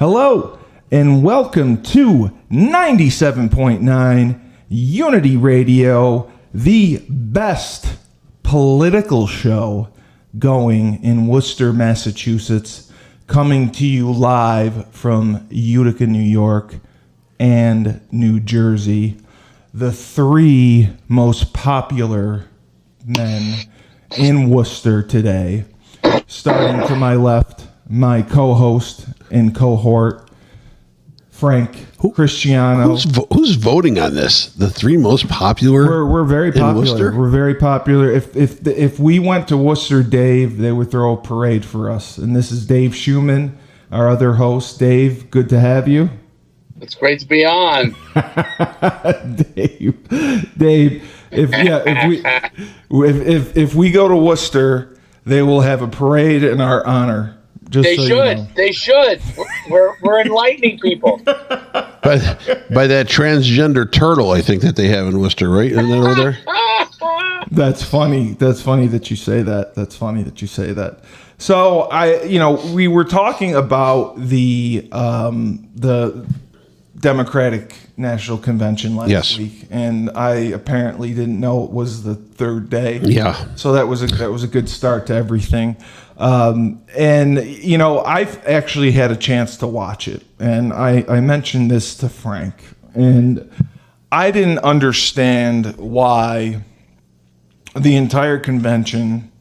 Hello, and welcome to 97.9 Unity Radio, the best political show going in Worcester, Massachusetts, coming to you live from Utica, New York, and New Jersey. The three most popular men in Worcester today. Starting to my left, my co-host and cohort, Frank Cristiano. Who's voting on this? The three most popular. We're very popular. We're very popular. If we went to Worcester, Dave, they would throw a parade for us. And this is Dave Schuman, our other host. Dave, good to have you. It's great to be on. Dave, if we go to Worcester, they will have a parade in our honor. They should. We're enlightening people. By that transgender turtle, I think that they have in Worcester, right? Isn't that over there? That's funny. That's funny that you say that. So we were talking about the Democratic National Convention last week, and I apparently didn't know it was the third day. Yeah. So that was a good start to everything. I've actually had a chance to watch it, and I mentioned this to Frank, and I didn't understand why the entire convention,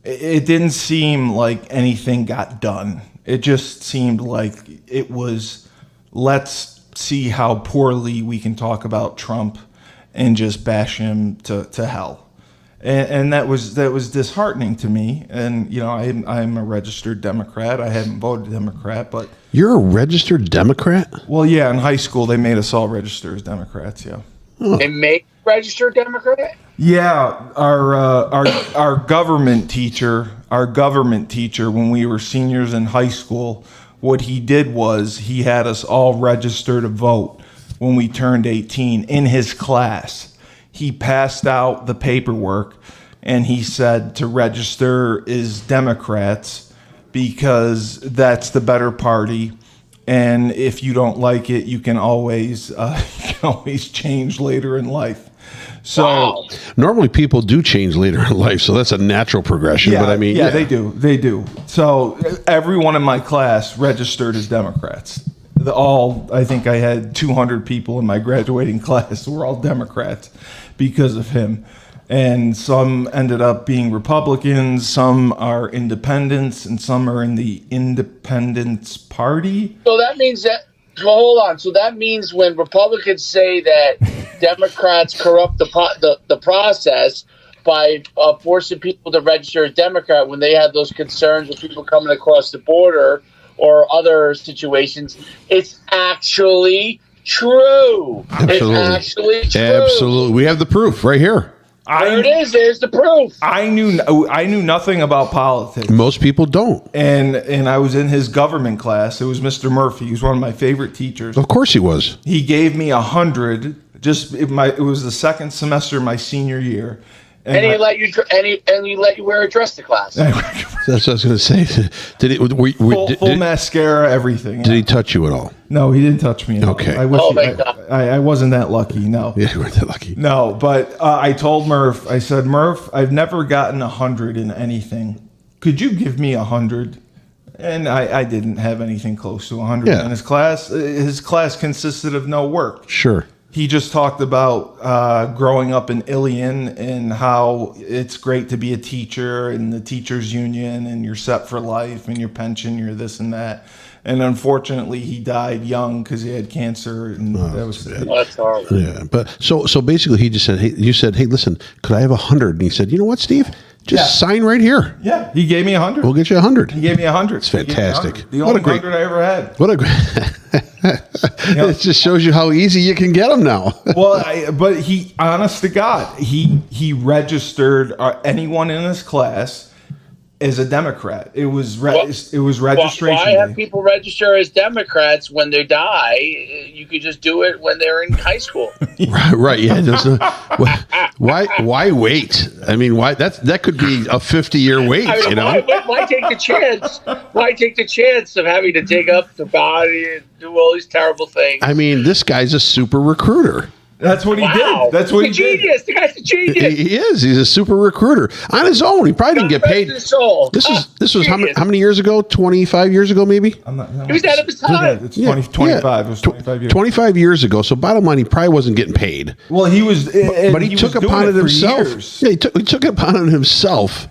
it didn't seem like anything got done. It just seemed like it was, let's see how poorly we can talk about Trump and just bash him to hell. And that was disheartening to me. And I'm a registered Democrat. I haven't voted Democrat, but you're a registered Democrat? Well, yeah. In high school, they made us all register as Democrats. Yeah. Oh. They made registered Democrat? Yeah. Our government teacher, when we were seniors in high school, what he did was he had us all register to vote when we turned 18 in his class. He passed out the paperwork, and he said to register as Democrats because that's the better party. And if you don't like it, you can always change later in life. So wow. Normally people do change later in life, so that's a natural progression. Yeah, but they do. So everyone in my class registered as Democrats. I think I had 200 people in my graduating class who were all Democrats because of him. And some ended up being Republicans, some are independents, and some are in the Independence Party. So that means that, hold on. So that means when Republicans say that Democrats corrupt the process by forcing people to register as Democrat when they have those concerns with people coming across the border or other situations, it's actually true. Absolutely. It's actually true. Absolutely. We have the proof right here. There it is. There's the proof. I knew nothing about politics. Most people don't. And I was in his government class. It was Mr. Murphy. He was one of my favorite teachers. Of course he was. He gave me 100. It was the second semester of my senior year. And he let you wear a dress to class. That's what I was going to say. Full mascara, everything. Did he touch you at all? No, he didn't touch me at all. Okay. I wasn't that lucky. No. Yeah, you weren't that lucky. No, but I told Murph. I said, Murph, I've never gotten 100 in anything. Could you give me 100? And I didn't have anything close to 100 in his class. His class consisted of no work. Sure. He just talked about growing up in Ilion and how it's great to be a teacher and the teachers union and you're set for life and your pension, you're this and that. And unfortunately, he died young because he had cancer. And that was it. That's horrible. Yeah, but so basically, he just said, "Hey," you said, "Hey, listen, could I have 100?" And he said, "You know what, Steve? Just sign right here. Yeah, he gave me 100. We'll get you 100. He gave me 100. It's fantastic. The only 100 I ever had. What a great. It just shows you how easy you can get them now. But he, honest to God, he registered anyone in his class as a Democrat. It was registration. Why have people register as Democrats when they die? you could just do it when they're in high school. Right. Yeah. Why wait? I mean, why that could be a 50-year wait, I mean, why take the chance? Why take the chance of having to take up the body and do all these terrible things? I mean, this guy's a super recruiter. That's what he did. That's what he did. Genius. The guy's a genius. He is. He's a super recruiter on his own. He probably didn't get paid. This was how many years ago? 25 years ago, maybe. He was out of his time. It's 25. It was 25 years. 25 years ago. So bottom line, he probably wasn't getting paid. Well, he was, but he took upon it himself. Yeah, he took upon it himself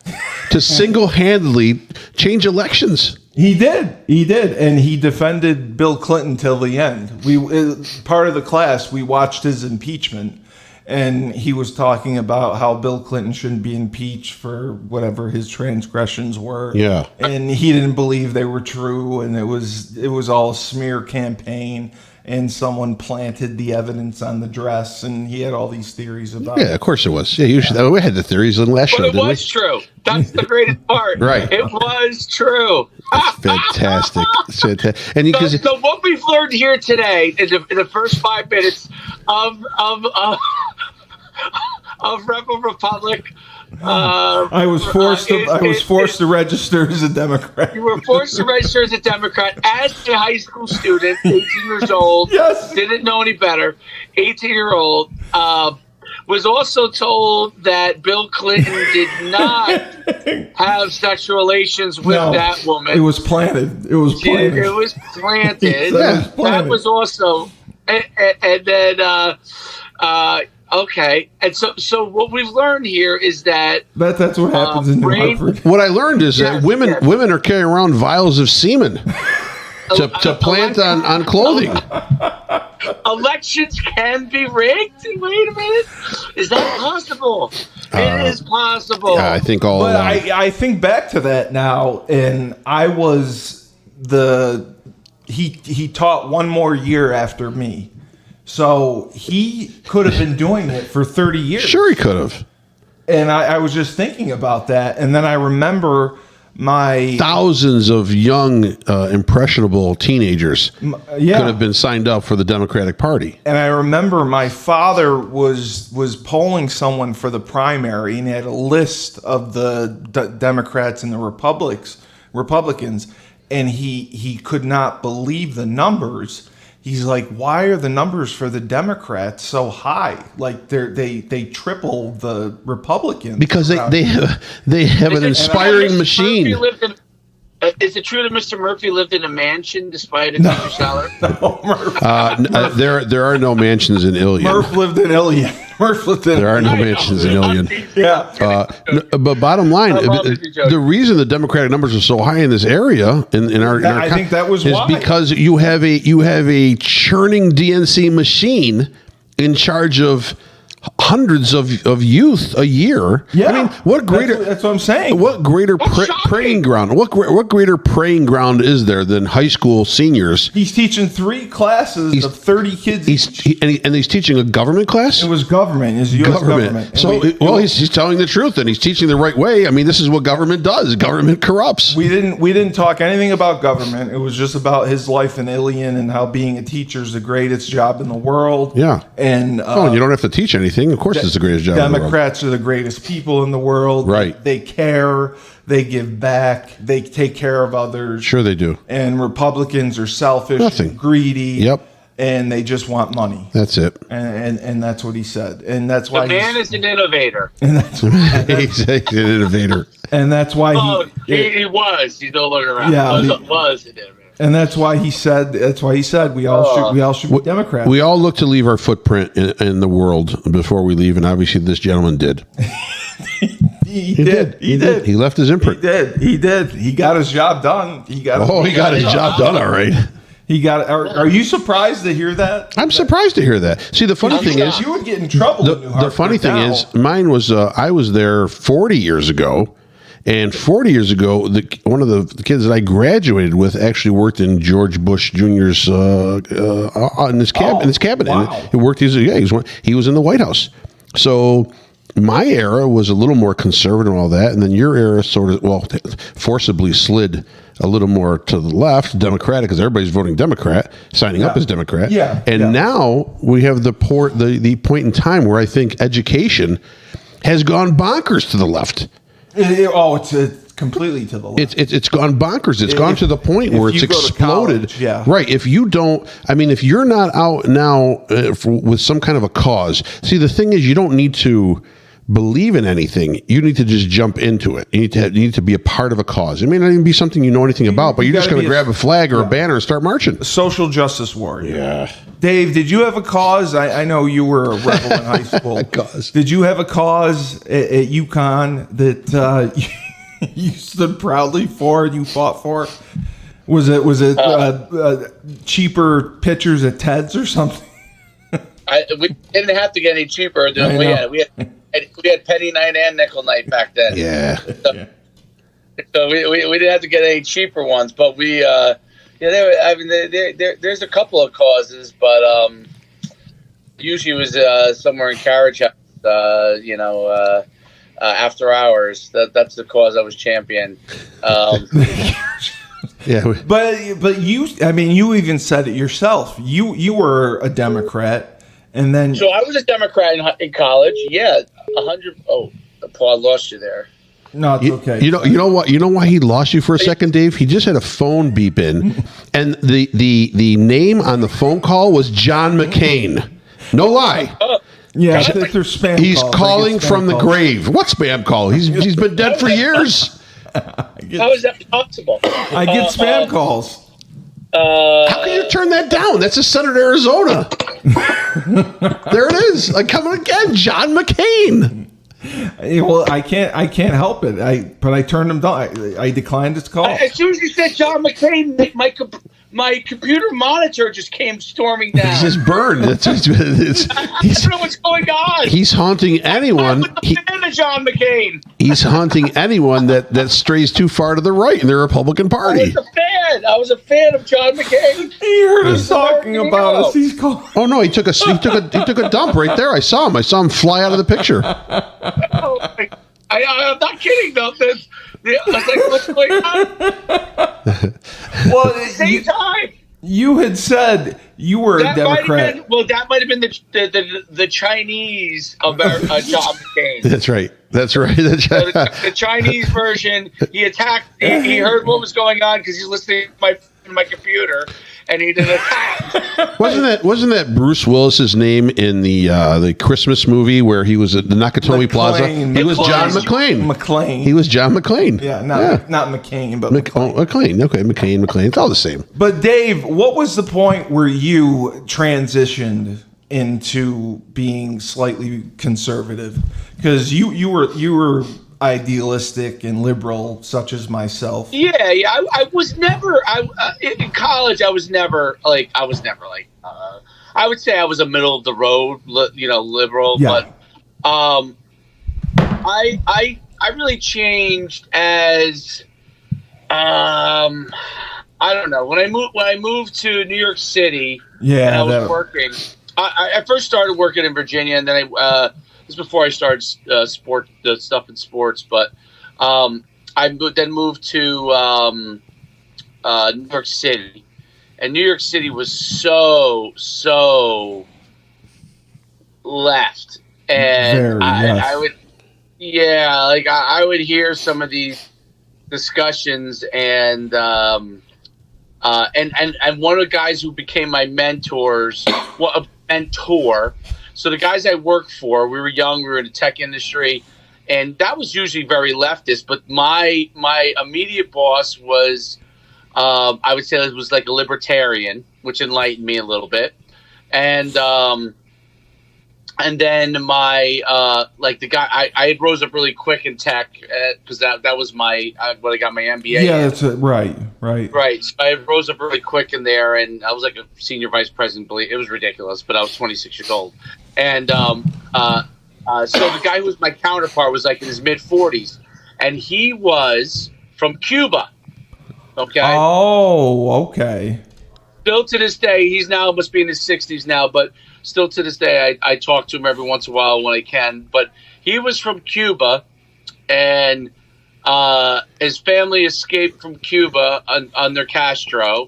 to single-handedly change elections. He did, and he defended Bill Clinton till the end. Part of the class, we watched his impeachment, and he was talking about how Bill Clinton shouldn't be impeached for whatever his transgressions were. Yeah, and he didn't believe they were true, and it was all a smear campaign. And someone planted the evidence on the dress, and he had all these theories about it. Yeah, of course it was. Yeah, we had the theories in the last show, didn't we? But it was true. That's the greatest part. Right. It was true. Fantastic. And so what we've learned here today in the first 5 minutes of Rebel Republic. I was forced to register as a Democrat. You were forced to register as a Democrat as a high school student, 18 years old. Yes. Didn't know any better. 18-year-old. Was also told that Bill Clinton did not have sexual relations with that woman. It was planted. It was planted. It was planted. That was also, and then. Okay, and so what we've learned here is that that's what happens in New Hartford. What I learned is that women are carrying around vials of semen to plant on clothing. Elections can be rigged. Wait a minute, is that possible? It is possible. Yeah, I think all. But I think back to that now, and I was he taught one more year after me. So he could have been doing it for 30 years. Sure, he could have. And I was just thinking about that. And then I remember my... Thousands of young, impressionable teenagers could have been signed up for the Democratic Party. And I remember my father was polling someone for the primary, and he had a list of the Democrats and the Republicans, and he could not believe the numbers. He's like, why are the numbers for the Democrats so high? Like they triple the Republicans because they have an inspiring machine. Is it true that Mr. Murphy lived in a mansion despite a teacher salary? There are no mansions in Ilion. Murph lived in Ilion. There are no mansions in Ilion. Yeah. But bottom line, the reason the Democratic numbers are so high in this area, in our I think that was why. Because you have a churning DNC machine in charge of hundreds of youth a year. Yeah, I mean, what greater? That's what I'm saying. What greater praying ground? What greater praying ground is there than high school seniors? He's teaching 3 classes of 30 kids. He's teaching a government class. It was government. It's U.S. government. So he's telling the truth and he's teaching the right way. I mean, this is what government does. Government corrupts. We didn't talk anything about government. It was just about his life in Ilion and how being a teacher is the greatest job in the world. Yeah, and you don't have to teach anything. Of course, it's the greatest job. Democrats are the greatest people in the world. Right. They care. They give back. They take care of others. Sure, they do. And Republicans are selfish, and greedy. Yep. And they just want money. That's it. And that's what he said. And that's why the man is an innovator. And that's he's an innovator. And that's why he was. He's no longer around. Yeah, was an innovator. And that's why he said we all should be Democrats. We all look to leave our footprint in the world before we leave, and obviously this gentleman did. He did. He left his imprint. He did. He got his job done. He got his job done. All right. He got. Are you surprised to hear that? I'm surprised to hear that. See, the funny thing is, you would get in trouble. The funny thing is, mine was I was there 40 years ago. And 40 years ago, one of the kids that I graduated with actually worked in George Bush Jr.'s in his cabinet. Wow. He worked. He was in the White House. So my era was a little more conservative and all that, and then your era sort of forcibly slid a little more to the left, Democratic, because everybody's voting Democrat, signing up as Democrat. Yeah. And now we have the point in time where I think education has gone bonkers to the left. It's completely to the left. It's gone bonkers. It's gone to the point where it's exploded. College, Right. If you don't, I mean, if you're not out now with some kind of a cause, see, the thing is, you don't need to believe in anything. You need to just jump into it. You need to be a part of a cause. It may not even be something you know anything about, but you're just going to grab a flag or a banner and start marching. A social justice warrior. Yeah. Dave, did you have a cause? I know you were a rebel in high school. A cause. Did you have a cause at UConn that you stood proudly for and you fought for? Was it cheaper pitchers at Ted's or something? We didn't have to get any cheaper than we had penny night and nickel night back then. Yeah. So we didn't have to get any cheaper ones, but we there's a couple of causes, but usually it was somewhere in Carriage House, after hours. That's the cause I was champion. Yeah. But you even said it yourself. You were a Democrat, and then so I was a Democrat in college. Yeah, 100. Oh, Paul, I lost you there. No, it's okay. You know what? You know why he lost you for a second, Dave? He just had a phone beep in, and the name on the phone call was John McCain. No lie. Yeah, I think they're spam He's calls. calling from the grave. What spam call? He's been dead for years. How is that possible? I get spam calls. How can you turn that down? That's a Senator, Arizona. There it is. Like, coming again, John McCain. Well, I can't help it. But I turned him down. I declined his call. As soon as you said John McCain, my computer monitor just came storming down. He's just burned. I don't know what's going on. He's haunting anyone. I'm a fan of John McCain. He's haunting anyone that strays too far to the right in the Republican Party. I was a fan of John McCain. He heard us talking about us. He's calling. Oh no, he took a dump right there. I saw him fly out of the picture. I'm not kidding though. I was like, what's going on? Well, at the same time, you had said you were a Democrat. That might have been the Chinese of John McCain. That's right. So the Chinese version. He attacked. He heard what was going on because he's listening to my computer, and he did an attack. Wasn't that Bruce Willis's name in the Christmas movie where he was at the Nakatomi Plaza? He was John McClane. He was John McClane. Yeah, not McCain, but McClane. Okay, McCain. It's all the same. But Dave, what was the point where you transitioned into being slightly conservative? Because you were idealistic and liberal, such as myself. Yeah. I was never. In college, I was never like. I would say I was a middle of the road, liberal. Yeah. But I really changed as I don't know when I moved to New York City. Yeah, and I was working. I first started working in Virginia, and then this was before I started stuff in sports. But I then moved to New York City, and New York City was so left, and I would hear some of these discussions, and one of the guys who became my mentors, a mentor. So the guys I worked for, we were young, we were in the tech industry, and that was usually very leftist. But my immediate boss was, I would say, it was like a libertarian, which enlightened me a little bit, and then my the guy I rose up really quick in tech because that was my what I got my MBA. Yeah, that's it. Right. So I rose up really quick in there, and I was like a senior vice president. It was ridiculous, but I was 26 years old, and so the guy who was my counterpart was like in his mid 40s, and he was from Cuba. Okay. Oh, okay. Still to this day, he's now must be in his 60s now, but still to this day, I talk to him every once in a while when I can. But he was from Cuba, and his family escaped from Cuba under Castro,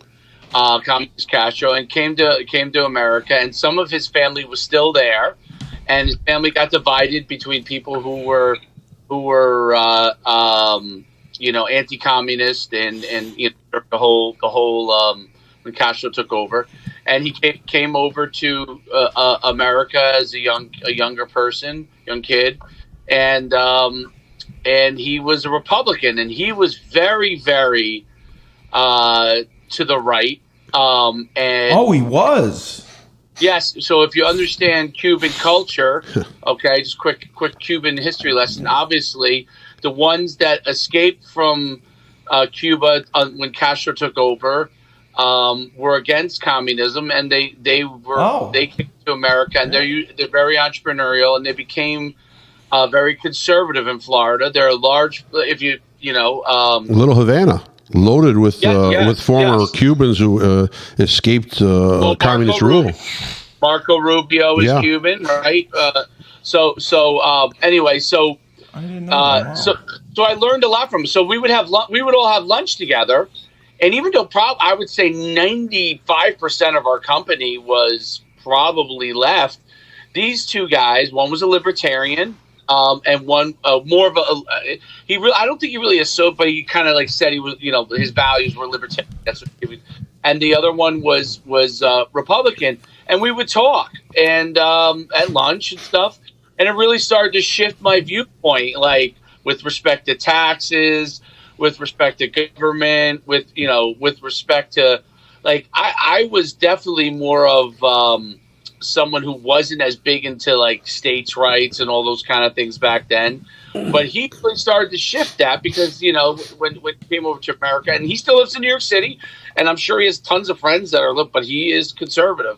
communist Castro, and came to America. And some of his family was still there, and his family got divided between people who were anti-communist and the whole when Castro took over, and he came over to America as a younger kid, and he was a Republican, and he was very, very to the right. He was. Yes. So if you understand Cuban culture, okay, just quick Cuban history lesson. Obviously, the ones that escaped from Cuba when Castro took over were against communism, and they came to America, and they're very entrepreneurial, and they became very conservative in Florida. They're a large, Little Havana, loaded with former Cubans who escaped communist rule. Marco Rubio is Cuban, right? Anyway, I didn't know so I learned a lot from him. So we would all have lunch together, and even though I would say 95% of our company was probably left, these two guys, one was a libertarian, and one more of a I don't think he really associated, but he kind of like said he was, his values were libertarian. That's what he was, and the other one was Republican, and we would talk and at lunch and stuff, and it really started to shift my viewpoint, like with respect to taxes, with respect to government, with respect to, like, I was definitely more of someone who wasn't as big into like states' rights and all those kind of things back then, but he really started to shift that because when he came over to America, and he still lives in New York City, and I'm sure he has tons of friends that are, but he is conservative,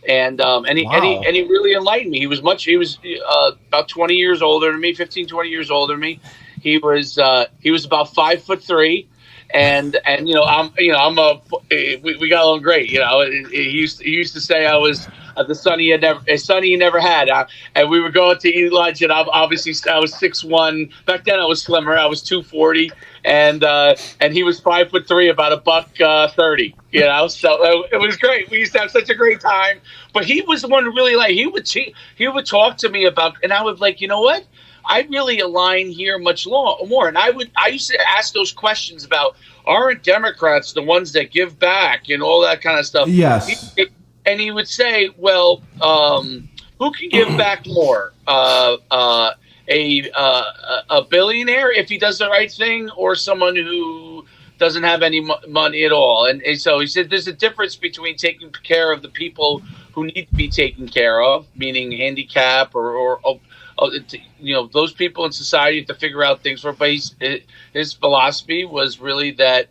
and he really enlightened me. He was about 20 years older than me, 15, 20 years older than me. He was about 5'3". And we got along great. He used to say I was the son he never had. And we would go out to eat lunch, and obviously I was 6'1". Back then I was slimmer. I was 240, and he was 5'3", about $130. So it was great. We used to have such a great time. But he was the one who really he would talk to me about, and I would like, you know what? I really align here much more. And I used to ask those questions about, aren't Democrats the ones that give back and all that kind of stuff? Yes. And he would say, well, who can give back more? A billionaire if he does the right thing, or someone who doesn't have any money at all? And so he said there's a difference between taking care of the people who need to be taken care of, meaning handicap or those people in society have to figure out things for. But his philosophy was really that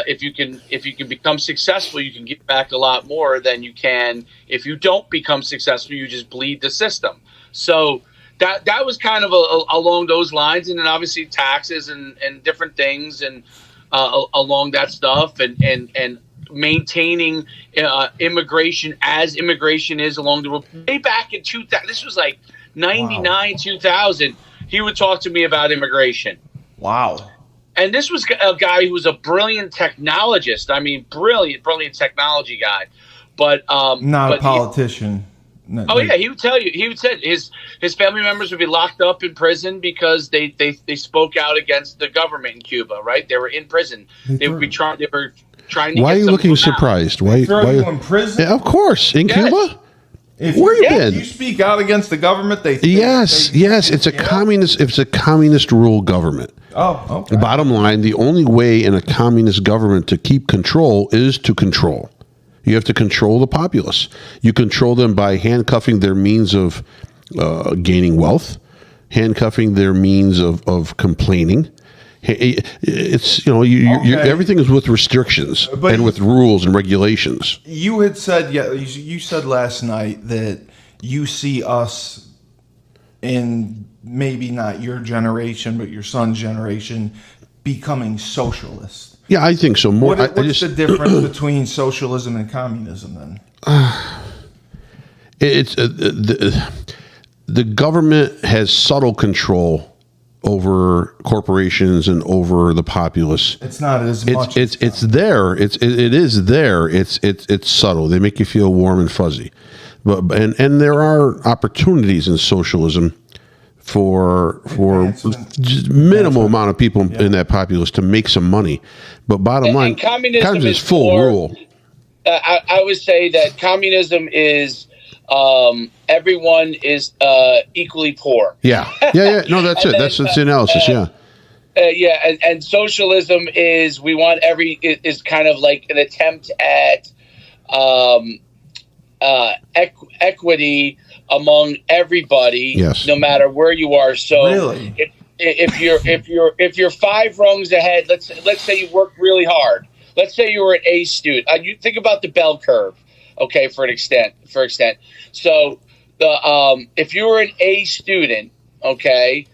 if you can become successful, you can give back a lot more than you can if you don't become successful. You just bleed the system. So that was kind of along those lines, and then obviously taxes and different things and along that stuff, and maintaining immigration as immigration is along the road. Way back in 2000, this was like 99, 2000, he would talk to me about immigration. Wow. And this was a guy who was a brilliant technologist. I mean, brilliant technology guy. But not a politician. He would tell you. He would say his family members would be locked up in prison because they spoke out against the government in Cuba. Right? They were in prison. They were trying to. Why are you looking surprised? Why throw you in prison? Yeah, of course, in Cuba. Where you been? You speak out against the government. Yes. It's a communist. It's a communist rule government. Oh, okay. Bottom line, the only way in a communist government to keep control is to control. You have to control the populace. You control them by handcuffing their means of gaining wealth, handcuffing their means of complaining. It's everything is with restrictions and with rules and regulations. You had said you said last night that you see us in maybe not your generation but your son's generation becoming socialist. Yeah, I think so. More. What's the difference between socialism and communism then? It's the government has subtle control over corporations and over the populace. It's not as much. It's there. It is there. It's subtle. They make you feel warm and fuzzy, and there are opportunities in socialism for just minimal amount of people in that populace to make some money. But bottom line, communism is full rule. I would say that communism is everyone is equally poor. Yeah. No, that's it. That's the analysis. And socialism is is kind of like an attempt at equity among everybody, no matter where you are. So really? if you're 5 rungs ahead, let's say you work really hard. Let's say you were an A student. You think about the bell curve, okay, for extent. So if you were an A student, okay,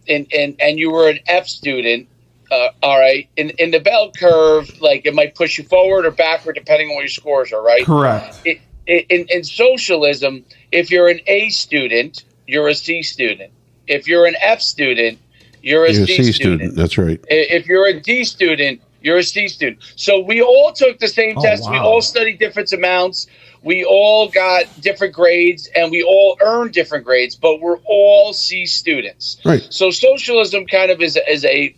and you were an F student, all right, in the bell curve, like it might push you forward or backward depending on what your scores are, right? Correct. In socialism, if you're an A student, you're a C student. If you're an F student, you're a C student. That's right. If you're a D student, you're a C student. So we all took the same test. Wow. We all studied different amounts. We all got different grades, and we all earned different grades, but we're all C students. Right. So socialism kind of is a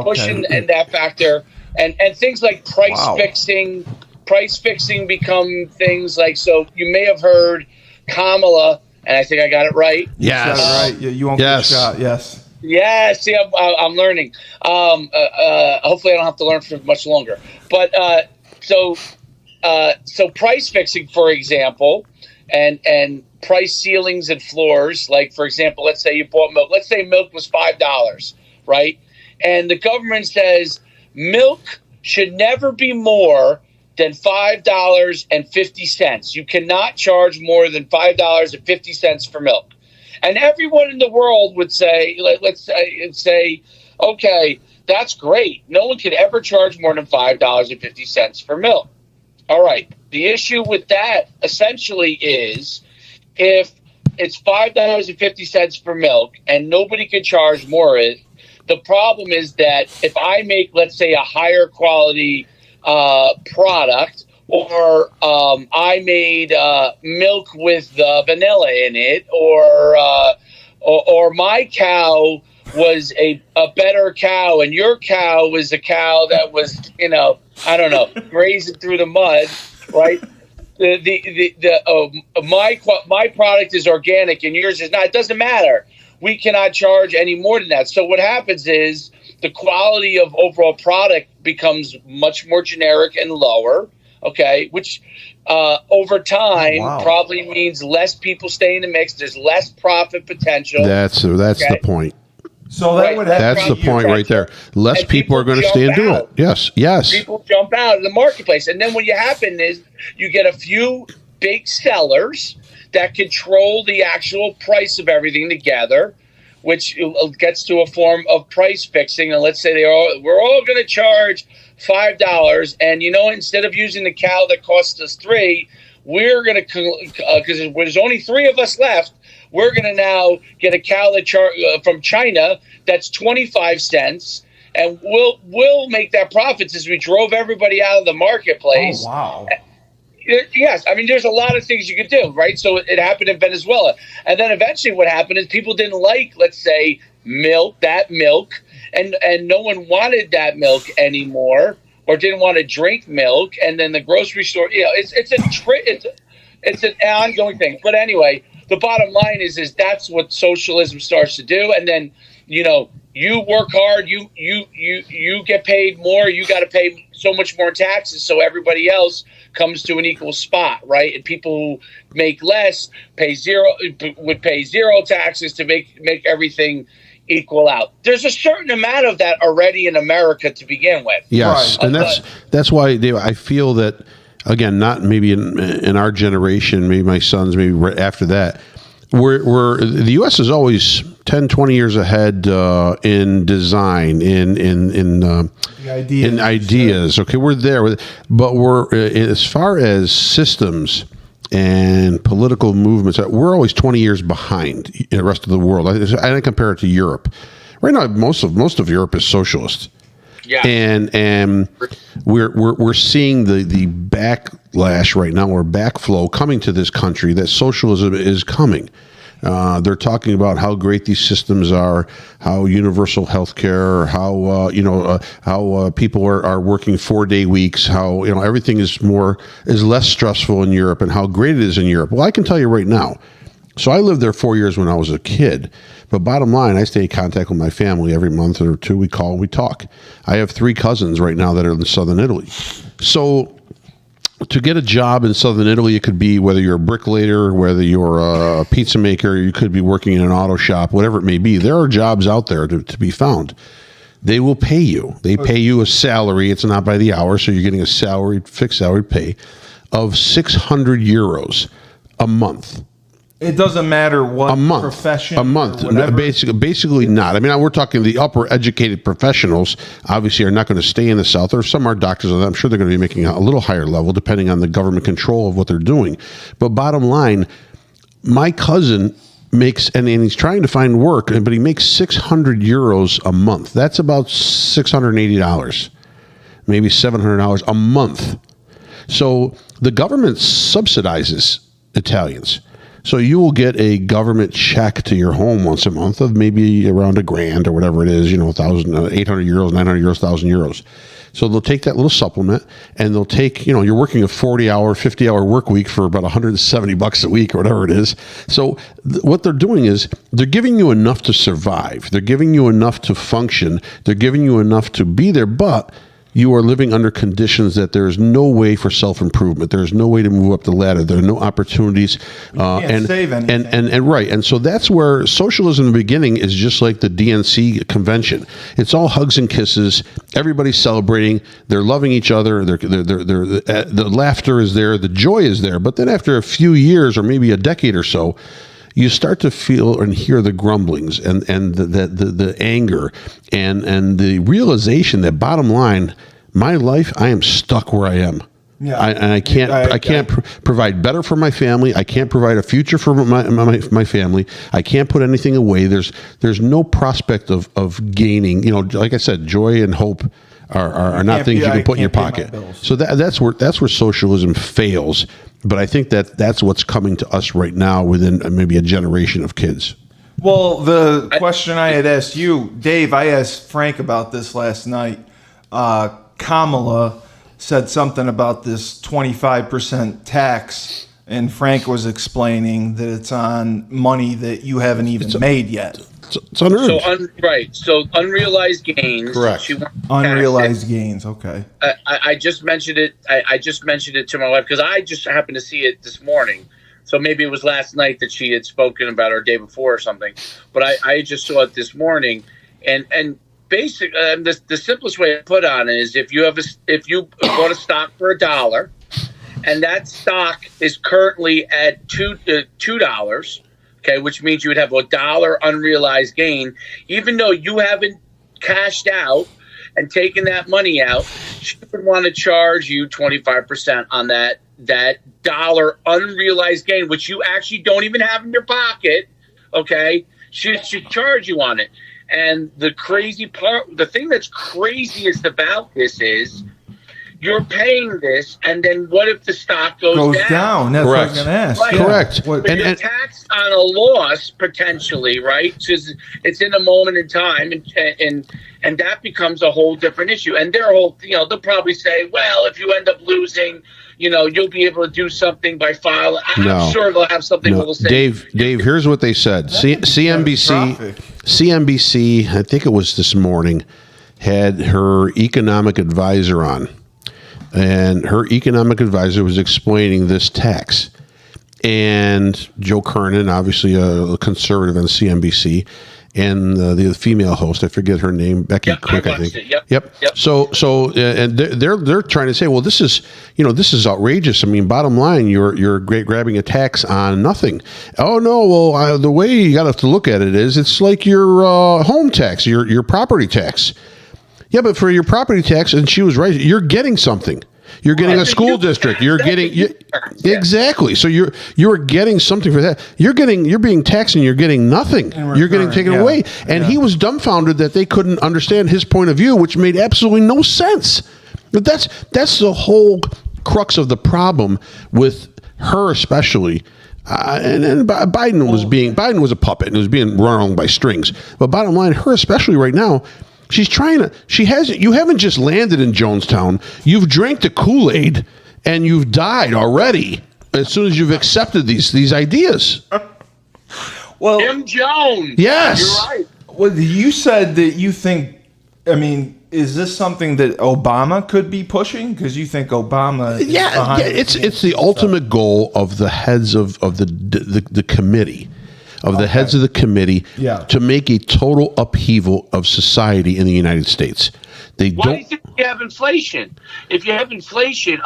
push in that factor, and things like price fixing. Price fixing become things like, so you may have heard Kamala, and I think I got it right. Yes. Right. You won't get shot. Yes. Yeah, see, I'm learning. Hopefully I don't have to learn for much longer. But so price fixing, for example, and price ceilings and floors, like, for example, let's say you bought milk. Let's say milk was $5, right? And the government says milk should never be more than $5.50. You cannot charge more than $5.50 for milk. And everyone in the world would say, let's say, okay, that's great. No one could ever charge more than $5.50 for milk. All right. The issue with that essentially is if it's $5.50 for milk and nobody could charge more, the problem is that if I make, let's say, a higher quality product, or I made milk with vanilla in it, or my cow was a better cow, and your cow was a cow that was, I don't know, grazing through the mud, right? My product is organic and yours is not. It doesn't matter. We cannot charge any more than that. So what happens is the quality of overall product becomes much more generic and lower. Okay, which over time probably means less people stay in the mix. There's less profit potential. That's the point. So that's the point right there. Less people are going to stay and do it. Yes. People jump out of the marketplace, and then what happen is you get a few big sellers that control the actual price of everything together, which gets to a form of price fixing. And let's say we're all going to charge $5, and instead of using the cow that cost us $3, we're going to, because there's only 3 of us left, we're going to now get a cow that from China that's 25 cents, and we'll make that profits as we drove everybody out of the marketplace. Oh, wow. Yes, I mean, there's a lot of things you could do, right? So it happened in Venezuela. And then eventually what happened is people didn't like, let's say, that milk, and no one wanted that milk anymore, or didn't want to drink milk. And then the grocery store, it's an ongoing thing. But anyway, the bottom line is that's what socialism starts to do. And then, you work hard, you get paid more, you got to pay so much more taxes, so everybody else comes to an equal spot, right? And people who make less would pay zero taxes to make everything equal out. There's a certain amount of that already in America to begin with. Yes, right. And that's why, Dave, I feel that, again, not maybe in our generation, maybe my sons, maybe right after that, we're the U.S. is always 10, 20 years ahead in design, in ideas. Okay, we're there, but we're as far as systems and political movements, we're always 20 years behind the rest of the world. I compare it to Europe, right now most of Europe is socialist. Yeah. And we're seeing the backlash right now, or backflow coming to this country, that socialism is coming. They're talking about how great these systems are, how universal health care, how people are working 4-day weeks, how everything is less stressful in Europe, and how great it is in Europe. Well, I can tell you right now. So I lived there 4 years when I was a kid. But bottom line, I stay in contact with my family every month or two. We call and we talk. I have 3 cousins right now that are in southern Italy. So to get a job in southern Italy, it could be whether you're a bricklayer, whether you're a pizza maker, you could be working in an auto shop, whatever it may be. There are jobs out there to be found. They will pay you. They pay you a salary. It's not by the hour, so you're getting a fixed salary pay of 600 euros a month. It doesn't matter what profession. A month. Basically not. I mean, we're talking the upper educated professionals obviously are not going to stay in the South, or some are doctors. I'm sure they're going to be making a little higher level depending on the government control of what they're doing. But bottom line, my cousin makes, and he's trying to find work, but he makes 600 euros a month. That's about $680, maybe $700 a month. So the government subsidizes Italians. So you will get a government check to your home once a month of maybe around $1,000 or whatever it is, 800 euros, 900 euros, 1,000 euros. So they'll take that little supplement, and they'll take, you're working a 40-hour, 50-hour work week for about $170 a week or whatever it is. So what they're doing is they're giving you enough to survive. They're giving you enough to function. They're giving you enough to be there, but you are living under conditions that there is no way for self-improvement. There is no way to move up the ladder. There are no opportunities. Can't save anything. And right. And so that's where socialism in the beginning is just like the DNC convention. It's all hugs and kisses. Everybody's celebrating. They're loving each other. The laughter is there. The joy is there. But then after a few years or maybe a decade or so, you start to feel and hear the grumblings and the anger and the realization that bottom line, my life, I am stuck where I am. Yeah. I can't provide better for my family. I can't provide a future for my family. I can't put anything away. There's no prospect of gaining. Like I said, joy and hope are not things you can put in your pocket. So that's where socialism fails. But I think that's what's coming to us right now within maybe a generation of kids. Well, the question I had asked you, Dave, I asked Frank about this last night. Kamala said something about this 25% tax, and Frank was explaining that it's on money that you haven't even made yet. It's unearned. So unrealized gains. Correct. Unrealized gains. Okay. I just mentioned it. I just mentioned it to my wife because I just happened to see it this morning. So maybe it was last night that she had spoken about it, or day before or something. But I just saw it this morning, and basically the simplest way to put on it is if you bought a stock for $1, and that stock is currently at $2. Okay, which means you would have $1 unrealized gain, even though you haven't cashed out and taken that money out. She would want to charge you 25% on that dollar unrealized gain, which you actually don't even have in your pocket. Okay, she should charge you on it. And the crazy part, the thing that's craziest about this is you're paying this, and then what if the stock goes down? That's Correct. what I was going to ask. Right. Correct. But you're taxed on a loss potentially, right? Because it's in a moment in time, and that becomes a whole different issue. And their whole, they'll probably say, well, if you end up losing, you'll be able to do something by filing. I'm sure they'll have something they'll say. Dave, here's what they said. CNBC, I think it was this morning, had her economic advisor on. And her economic advisor was explaining this tax. And Joe Kernan, obviously a conservative on CNBC, and the female host, I forget her name, Becky Quick, I think. Yep. So, and they're trying to say, well, this is outrageous. I mean, bottom line, you're grabbing a tax on nothing. Oh no, well, the way you got to look at it is, it's like your home tax, your property tax. Yeah, but for your property tax, and she was right, you're getting something. You're getting a school district. You're getting exactly. So you're getting something for that. You're being taxed and you're getting nothing. You're getting taken away. And he was dumbfounded that they couldn't understand his point of view, which made absolutely no sense. But that's the whole crux of the problem with her, especially. And Biden was a puppet and was being run along by strings. But bottom line, her especially right now, you haven't just landed in Jonestown. You've drank the Kool-Aid and you've died already as soon as you've accepted these ideas. Well, Jim Jones. Yes. You're right. Well, you said that you think, I mean, is this something that Obama could be pushing? Because you think Obama is behind it's the ultimate goal of the heads of the committee. The heads of the committee to make a total upheaval of society in the United States. Why do you think you have inflation? If you have inflation,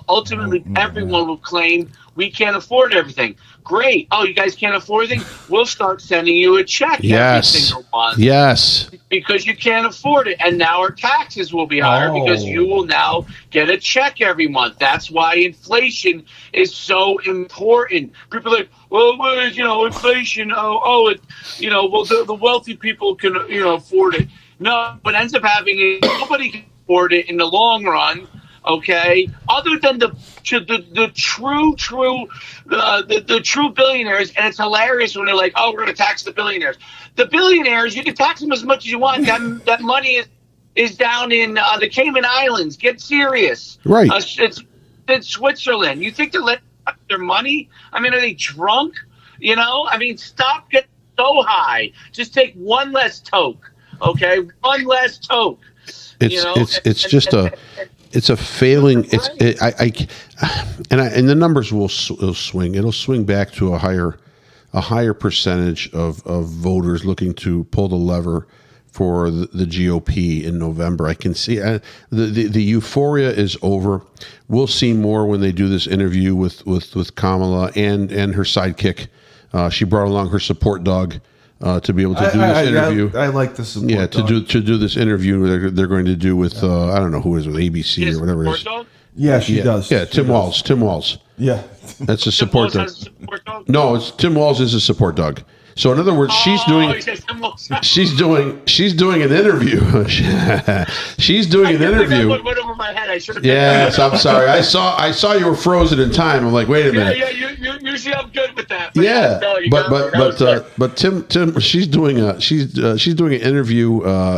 ultimately everyone will claim we can't afford everything. Great. Oh, you guys can't afford anything? We'll start sending you a check every single month. Yes. Because you can't afford it. And now our taxes will be higher because you will now get a check every month. That's why inflation is so important. People are like, well, inflation. The wealthy people can, afford it. No, what ends up happening is nobody can afford it in the long run. Okay, other than the true billionaires, and it's hilarious when they're like, "Oh, we're going to tax the billionaires." The billionaires, you can tax them as much as you want. That money is down in the Cayman Islands. Get serious, right? It's in Switzerland. You think they're letting their money? I mean, are they drunk? Stop getting so high. Just take one less toke. Okay, one less toke. It's a failing. And the numbers will swing. It'll swing back to a higher percentage of voters looking to pull the lever for the GOP in November. I can see the euphoria is over. We'll see more when they do this interview with Kamala and her sidekick. She brought along her support dog. To be able to do this interview, I like this. To do this interview, they're going to do with I don't know who is with ABC or whatever it is. Yeah, she does. Yeah, Tim Walz. Yeah, that's a support dog. No, Tim Walz is a support dog. So in other words, she's doing an interview. She's doing an interview. Went over my head. I should have. Yes, I'm sorry. I saw you were frozen in time. I'm like, wait a minute. Yeah. Usually I'm good with that. But Tim, she's doing an interview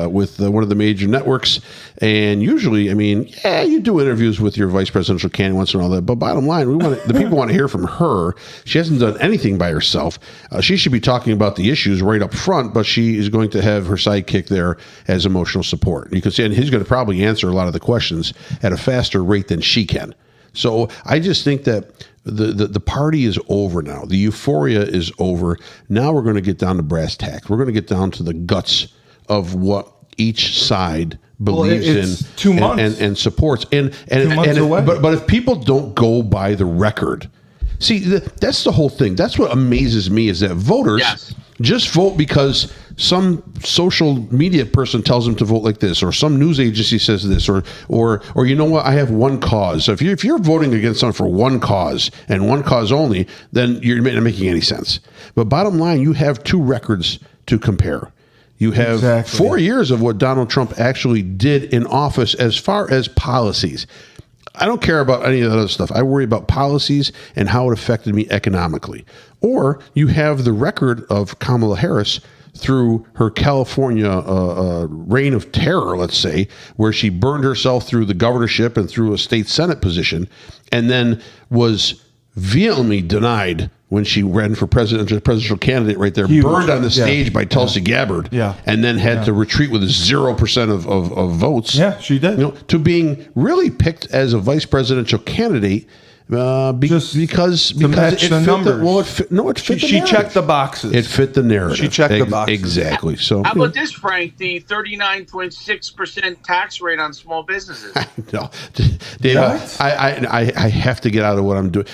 with one of the major networks, and usually, you do interviews with your vice presidential candidate once in a while. But bottom line, the people want to hear from her. She hasn't done anything by herself. She should be talking about the issues right up front, but she is going to have her sidekick there as emotional support. You can see, and he's going to probably answer a lot of the questions at a faster rate than she can. So I just think that the party is over now. The euphoria is over. Now we're going to get down to brass tacks. We're going to get down to the guts of what each side believes in 2 months. and supports. And 2 months away. But if people don't go by the record, see, that's the whole thing. That's what amazes me is that voters just vote because some social media person tells them to vote like this, or some news agency says this, or you know what? I have one cause. So if you're voting against someone for one cause and one cause only, then you're not making any sense. But bottom line, you have two records to compare. You have 4 years of what Donald Trump actually did in office as far as policies. I don't care about any of that other stuff. I worry about policies and how it affected me economically. Or you have the record of Kamala Harris through her California reign of terror, let's say, where she burned herself through the governorship and through a state Senate position, and then was vehemently denied when she ran for presidential candidate right there, burned on the stage by Tulsi Gabbard, and then had to retreat with 0% of votes. Yeah, she did. To being really picked as a vice presidential candidate because it fit the numbers. It fit she checked the boxes. It fit the narrative. She checked the boxes. Exactly. So how about this, Frank? The 39.6% tax rate on small businesses. No, Dave, I have to get out of what I'm doing.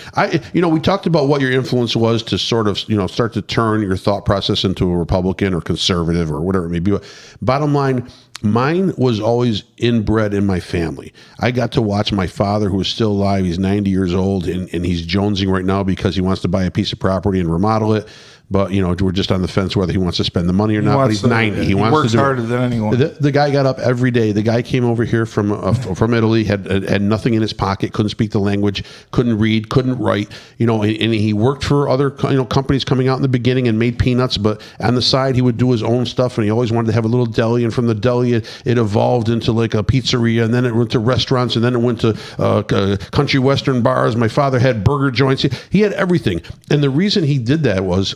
We talked about what your influence was to sort of start to turn your thought process into a Republican or conservative or whatever it may be. Bottom line, Mine was always inbred in my family. I got to watch my father, who is still alive. He's 90 years old, and he's jonesing right now because he wants to buy a piece of property and remodel it. But, you know, we're just on the fence whether he wants to spend the money or not. But he's 90. He wants works to do harder than anyone. The guy got up every day. The guy came over here from Italy, had nothing in his pocket, couldn't speak the language, couldn't read, couldn't write. You know, and he worked for other companies coming out in the beginning and made peanuts. But on the side, he would do his own stuff, and he always wanted to have a little deli. And from the deli, it evolved into like a pizzeria, and then it went to restaurants, and then it went to country western bars. My father had burger joints. He had everything. And the reason he did that was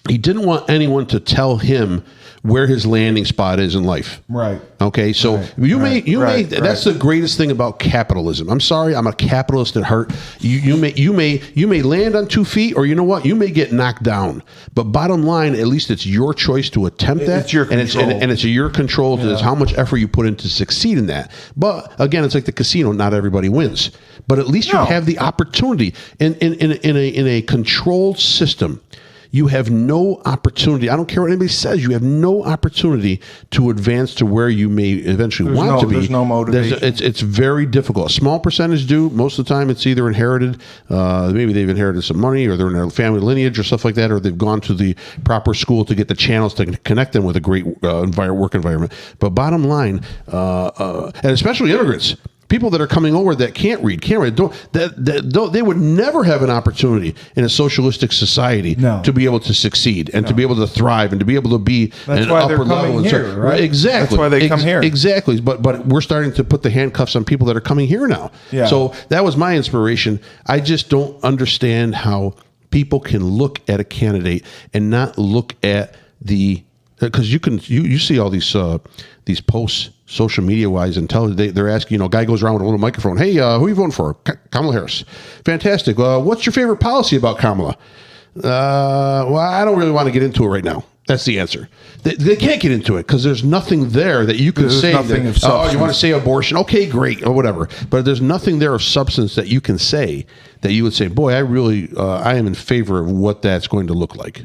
he didn't want anyone to tell him where his landing spot is in life. Right. Okay. So that's the greatest thing about capitalism. I'm sorry, I'm a capitalist at heart. You may land on 2 feet, or you know what? You may get knocked down. But bottom line, at least it's your choice to attempt that. It's your control. And it's your control to how much effort you put in to succeed in that. But again, it's like the casino, not everybody wins. But at least you have the opportunity in a controlled system. You have no opportunity. I don't care what anybody says. You have no opportunity to advance to where you may eventually want to be. There's no motivation. It's very difficult. A small percentage do. Most of the time, it's either inherited. Maybe they've inherited some money, or they're in their family lineage or stuff like that, or they've gone to the proper school to get the channels to connect them with a great work environment. But bottom line, and especially immigrants, people that are coming over that can't read, they would never have an opportunity in a socialistic society to be able to succeed and to be able to thrive and to be able to be an upper level. Right? Exactly. That's why they come here. Exactly. But we're starting to put the handcuffs on people that are coming here now. Yeah. So that was my inspiration. I just don't understand how people can look at a candidate and not look at because you see all these posts social media wise and they're asking, a guy goes around with a little microphone. Hey, who are you voting for? Kamala Harris. Fantastic. What's your favorite policy about Kamala? Well, I don't really want to get into it right now. That's the answer. They can't get into it because there's nothing there that you can say. Oh, you want to say abortion? Okay, great, or whatever. But there's nothing there of substance that you can say that you would say, boy, I am in favor of what that's going to look like.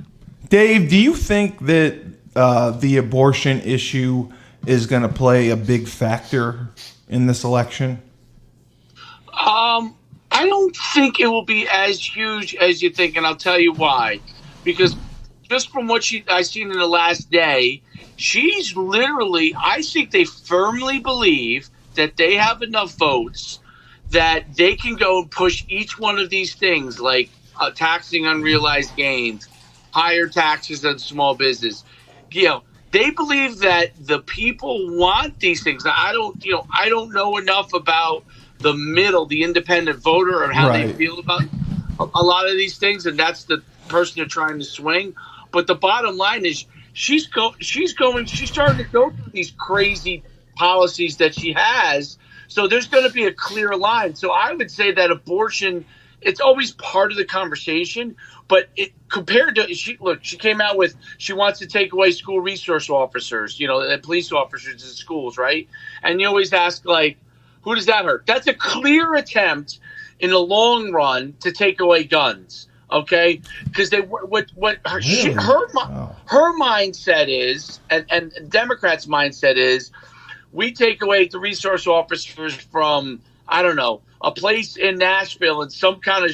Dave, do you think that the abortion issue is going to play a big factor in this election? I don't think it will be as huge as you think, and I'll tell you why. Because just from what I've seen in the last day, she's literally, I think they firmly believe that they have enough votes that they can go and push each one of these things, like taxing unrealized gains, higher taxes on small business. They believe that the people want these things. Now, I don't know enough about the middle, the independent voter, and how they feel about a lot of these things, and that's the person they're trying to swing. But the bottom line is, she's starting to go through these crazy policies that she has. So there's going to be a clear line. So I would say that abortion, it's always part of the conversation, but compared to she came out with, she wants to take away school resource officers, and police officers in schools, right? And you always ask, like, who does that hurt? That's a clear attempt in the long run to take away guns, okay? Because her mindset is, and Democrats' mindset is, we take away the resource officers from, I don't know, a place in Nashville, and some kind of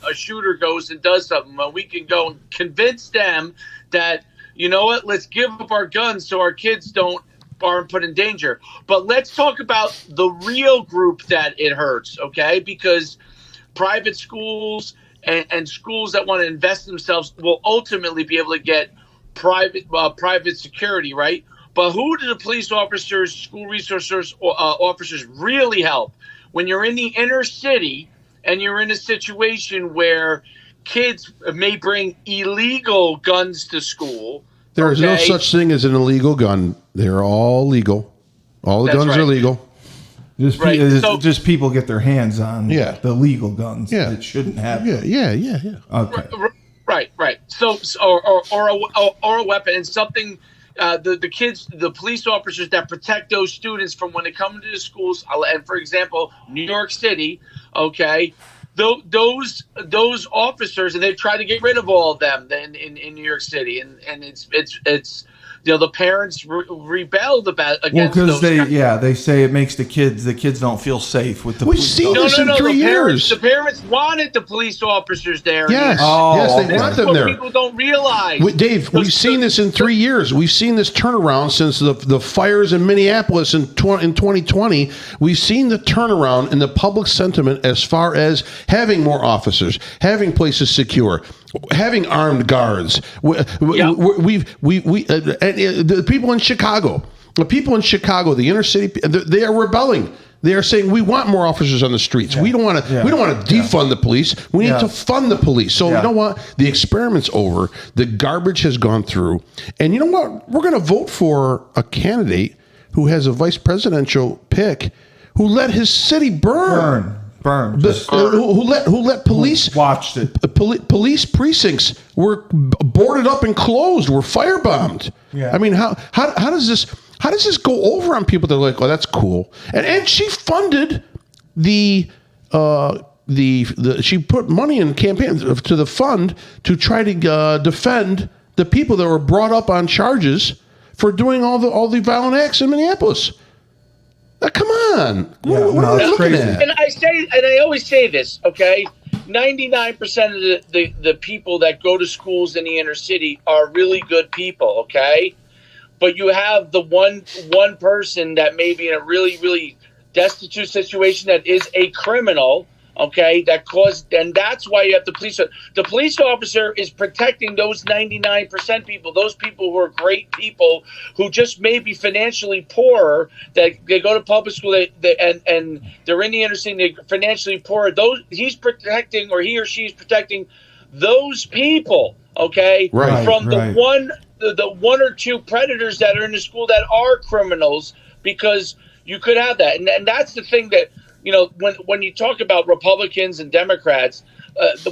a shooter goes and does something, and we can go and convince them that, you know what, let's give up our guns so our kids aren't put in danger. But let's talk about the real group that it hurts, okay? Because private schools and schools that want to invest themselves will ultimately be able to get private security, right? But who do the police officers, school resources officers really help? When you're in the inner city and you're in a situation where kids may bring illegal guns to school. There is no such thing as an illegal gun. They're all legal. All the guns are legal. Just people get their hands on the legal guns that shouldn't have them. Yeah. Okay. Right. So or a weapon and something. The kids, the police officers that protect those students from when they come into the schools, and for example, New York City, okay, those officers, and they've tried to get rid of all of them in New York City, and it's the parents rebelled against because those they say it makes the kids don't feel safe with the We've police seen officers. this in 3 years. The parents wanted the police officers there. Yes, Oh, they want them What there. people don't realize. Dave, we've seen this in 3 years. We've seen this turnaround since the fires in Minneapolis in 2020. We've seen the turnaround in the public sentiment as far as having more officers, having places secure, having armed guards. The people in Chicago, the inner city, they are rebelling. They are saying we want more officers on the streets. We don't want to. We don't want to defund the police. We need to fund the police. So you know what? The experiment's over. The garbage has gone through. And you know what? We're going to vote for a candidate who has a vice presidential pick who let his city burn. Who let police watched it? Police precincts were boarded up and closed. Were firebombed. Yeah. I mean, how does this? How does this go over on people that are like, oh, that's cool? And she funded she put money in campaigns to the fund to try to defend the people that were brought up on charges for doing all the violent acts in Minneapolis. Come on, what are we looking at? And I always say this, okay? 99% of the people that go to schools in the inner city are really good people, okay? But you have the one person that may be in a really, really destitute situation that is a criminal, okay, and that's why you have the police. The police officer is protecting those 99% people, those people who are great people who just may be financially poorer, that they go to public school and they're in the inner city, they're financially poorer. He's protecting, or he or she is protecting those people, okay, from the one or two predators that are in the school that are criminals, because you could have that. And that's the thing that, when you talk about Republicans and Democrats,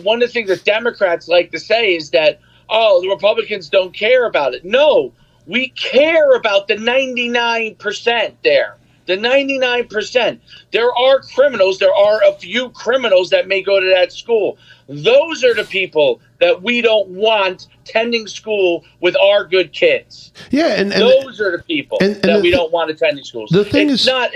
one of the things that Democrats like to say is that, the Republicans don't care about it. No, we care about the 99% there. The 99%. There are criminals. There are a few criminals that may go to that school. Those are the people that we don't want tending school with our good kids. Yeah, and those are the people that we don't want attending schools. The thing it's not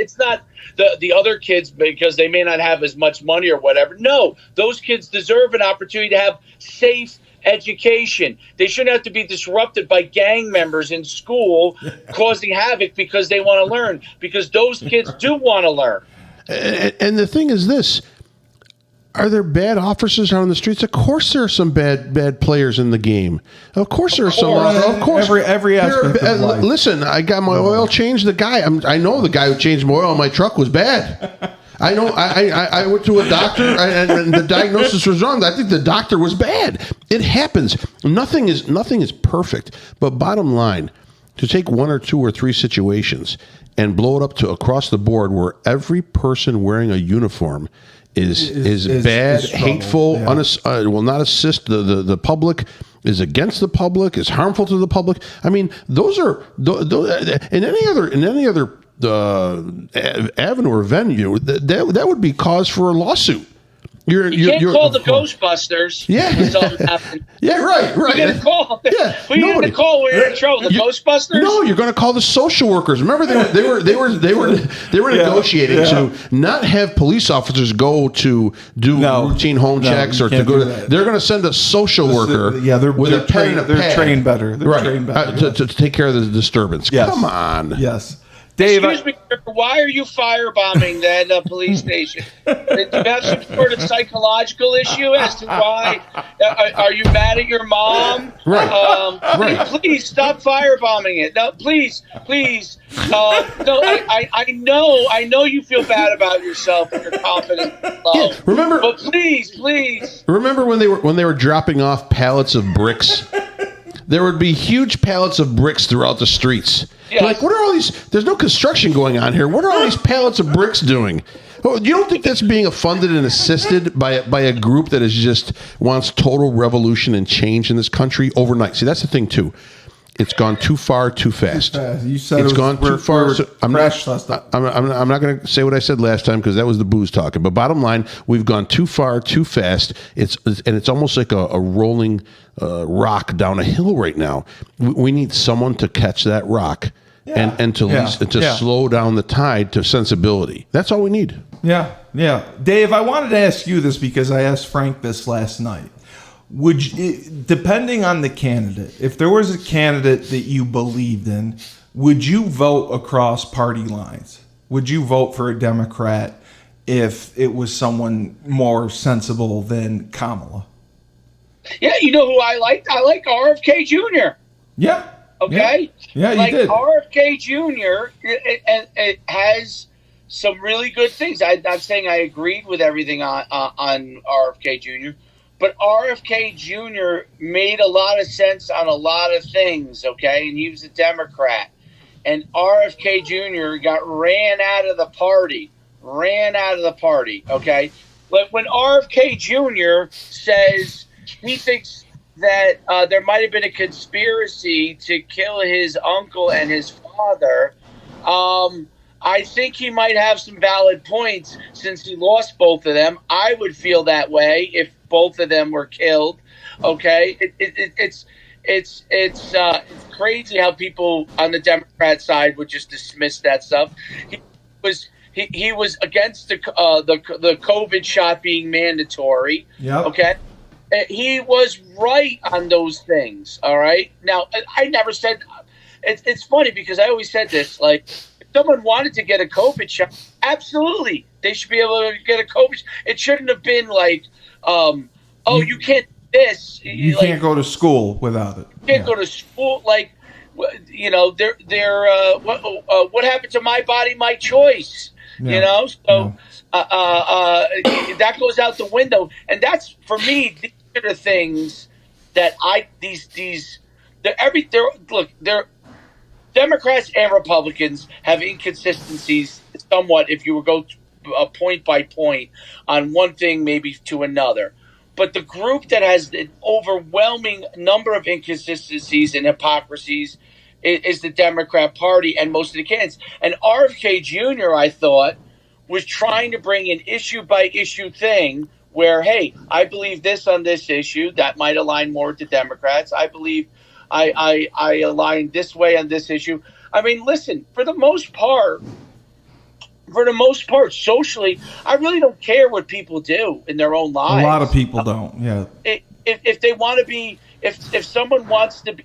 the other kids because they may not have as much money or whatever. No, those kids deserve an opportunity to have safe education. They shouldn't have to be disrupted by gang members in school causing havoc because they want to learn, because those kids do want to learn. And the thing is this: are there bad officers out on the streets? Of course, there are some bad players in the game. Of course, there are some. Of course, every aspect of life. Listen, I got my oil changed. I know the guy who changed my oil in my truck was bad. I know. I went to a doctor, and the diagnosis was wrong. I think the doctor was bad. It happens. Nothing is perfect. But bottom line, to take one or two or three situations and blow it up to across the board, where every person wearing a uniform is bad, hateful, will not assist the public, is against the public, is harmful to the public. I mean, those are in any other avenue or venue that would be cause for a lawsuit. You can't call the Ghostbusters. Yeah, yeah, right. You're gonna call. Yeah, who are you gonna call when you're in trouble? The Ghostbusters? No, you're going to call the social workers. Remember, they were negotiating to not have police officers go to do routine home checks or to go to. They're going to send a social worker. With a pen and a pad. They're trained better. They're trained better to take care of the disturbance. Yes. Come on. Yes. Dave, excuse me, why are you firebombing that police station? Do you have some sort of psychological issue as to why? Are you mad at your mom? Right. Please stop firebombing it. No, please. No, I know you feel bad about yourself and your confidence. Yeah, remember? But please. Remember when they were dropping off pallets of bricks? There would be huge pallets of bricks throughout the streets. Yes. Like, what are all these? There's no construction going on here. What are all these pallets of bricks doing? Oh, you don't think that's being funded and assisted by a group that is just wants total revolution and change in this country overnight? See, that's the thing too. It's gone too far, too fast. You said It's gone too far. So I'm not going to say what I said last time because that was the booze talking. But bottom line, we've gone too far, too fast. It's almost like a rolling rock down a hill right now. We need someone to catch that rock and to slow down the tide to sensibility. That's all we need. Yeah. Dave, I wanted to ask you this because I asked Frank this last night. Would you, depending on the candidate, if there was a candidate that you believed in, would you vote across party lines? Would you vote for a Democrat if it was someone more sensible than Kamala? Yeah, you know who I like? I like RFK Jr. Yeah. Okay? Yeah, you like did. RFK Jr., it has some really good things. I'm not saying I agreed with everything on RFK Jr., but RFK Jr. made a lot of sense on a lot of things, okay? And he was a Democrat. And RFK Jr. got ran out of the party, okay? But when RFK Jr. says he thinks that there might have been a conspiracy to kill his uncle and his father, I think he might have some valid points since he lost both of them. I would feel that way if both of them were killed. Okay, it's crazy how people on the Democrat side would just dismiss that stuff. He was against the COVID shot being mandatory. Yeah. Okay. He was right on those things. All right. Now, I never said. It's funny because I always said this. Like, if someone wanted to get a COVID shot, absolutely, they should be able to get a COVID. It shouldn't have been like, you can't do this. You can't go to school without it. You can't go to school. Like, you know, what happened to my body, my choice? Yeah. You know, so that goes out the window, and that's for me. These are the things that they're Democrats and Republicans have inconsistencies somewhat. If you were go point by point on one thing, maybe to another. But the group that has an overwhelming number of inconsistencies and hypocrisies is the Democrat Party and most of the candidates. And RFK Jr., I thought, was trying to bring an issue-by-issue thing where, hey, I believe this on this issue. That might align more with the Democrats. I believe I align this way on this issue. I mean, listen, for the most part, socially, I really don't care what people do in their own lives. A lot of people don't. Yeah. If they want to be, if someone wants to be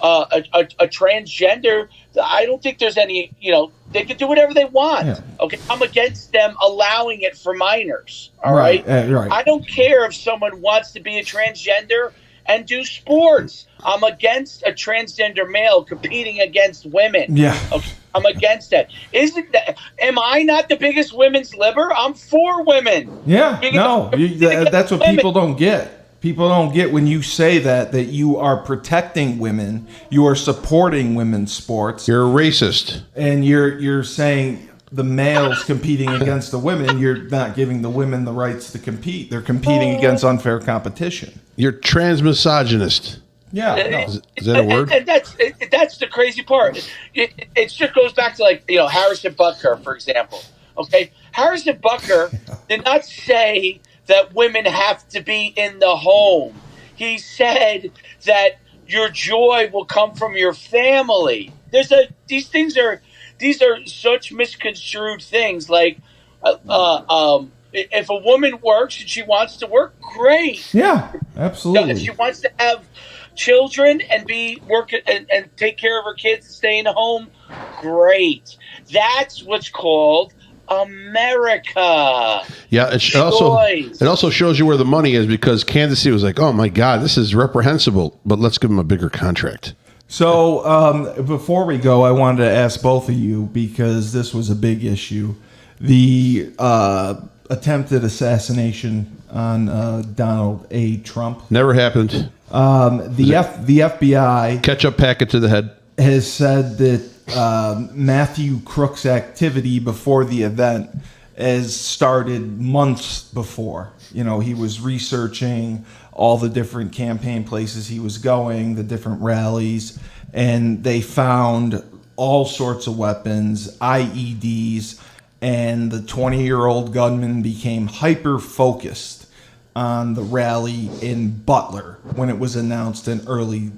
a transgender, I don't think there's any. You know, they can do whatever they want. Yeah. Okay, I'm against them allowing it for minors. All right. Right. I don't care if someone wants to be a transgender and do sports. I'm against a transgender male competing against women. Yeah. Okay. I'm against that. Am I not the biggest women's liber? I'm for women. Yeah. That's what people don't get. People don't get when you say that you are protecting women, you are supporting women's sports. You're a racist. And you're saying the males competing against the women, you're not giving the women the rights to compete. They're competing against unfair competition. You're transmisogynist. Yeah. No. Is that a word? And that's the crazy part. It just goes back to, like, you know, Harrison Butker, for example. Okay? Harrison Butker did not say that women have to be in the home. He said that your joy will come from your family. These are such misconstrued things. Like, if a woman works and she wants to work, great. Yeah, absolutely. If she wants to have children and and take care of her kids and stay in the home, great. That's what's called America. Yeah, it also shows you where the money is, because Kansas City was like, oh my God, this is reprehensible, but let's give them a bigger contract. So before we go, I wanted to ask both of you, because this was a big issue, the attempted assassination on Donald A. Trump. Never happened. The FBI ketchup packet to the head has said that Matthew Crook's activity before the event has started months before. He was researching all the different campaign places he was going, the different rallies, and they found all sorts of weapons, IEDs, and the 20-year-old gunman became hyper-focused on the rally in Butler when it was announced in early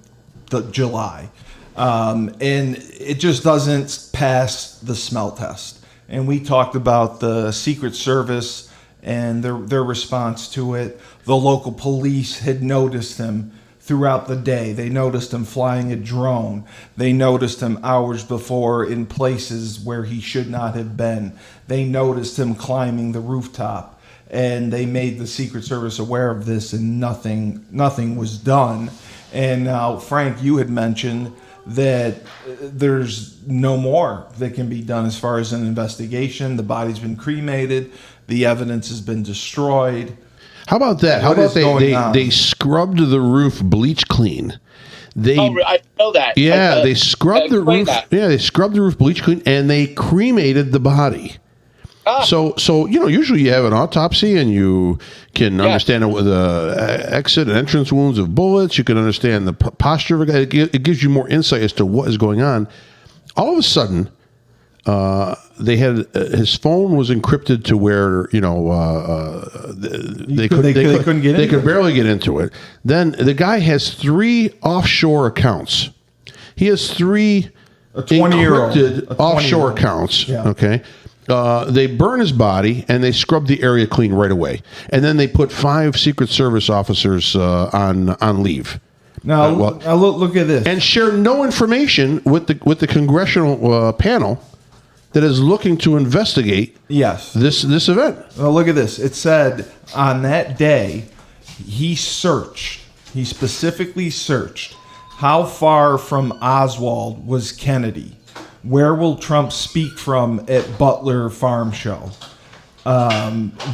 July. And it just doesn't pass the smell test. And we talked about the Secret Service and their response to it. The local police had noticed him throughout the day. They noticed him flying a drone. They noticed him hours before in places where he should not have been. They noticed him climbing the rooftop, and they made the Secret Service aware of this, and nothing was done. And now, Frank, you had mentioned that there's no more that can be done as far as an investigation. The body's been cremated. The evidence has been destroyed. How about that? How about they scrubbed the roof bleach clean? I know that. Yeah, they scrubbed the roof. That. Yeah, they scrubbed the roof bleach clean, and they cremated the body. So usually you have an autopsy, and you can understand it with exit and entrance wounds of bullets. You can understand the posture of a guy. It gives you more insight as to what is going on. All of a sudden, they had his phone was encrypted to where they couldn't get. They could barely get into it. Then the guy has 3 offshore accounts. He has 3 encrypted offshore accounts. Yeah. Okay. They burn his body and they scrub the area clean right away, and then they put 5 Secret Service officers on leave. Now, look at this, and share no information with the congressional panel that is looking to investigate this event. Well, look at this. It said on that day he specifically searched how far from Oswald was Kennedy. Where will Trump speak from at Butler Farm Show?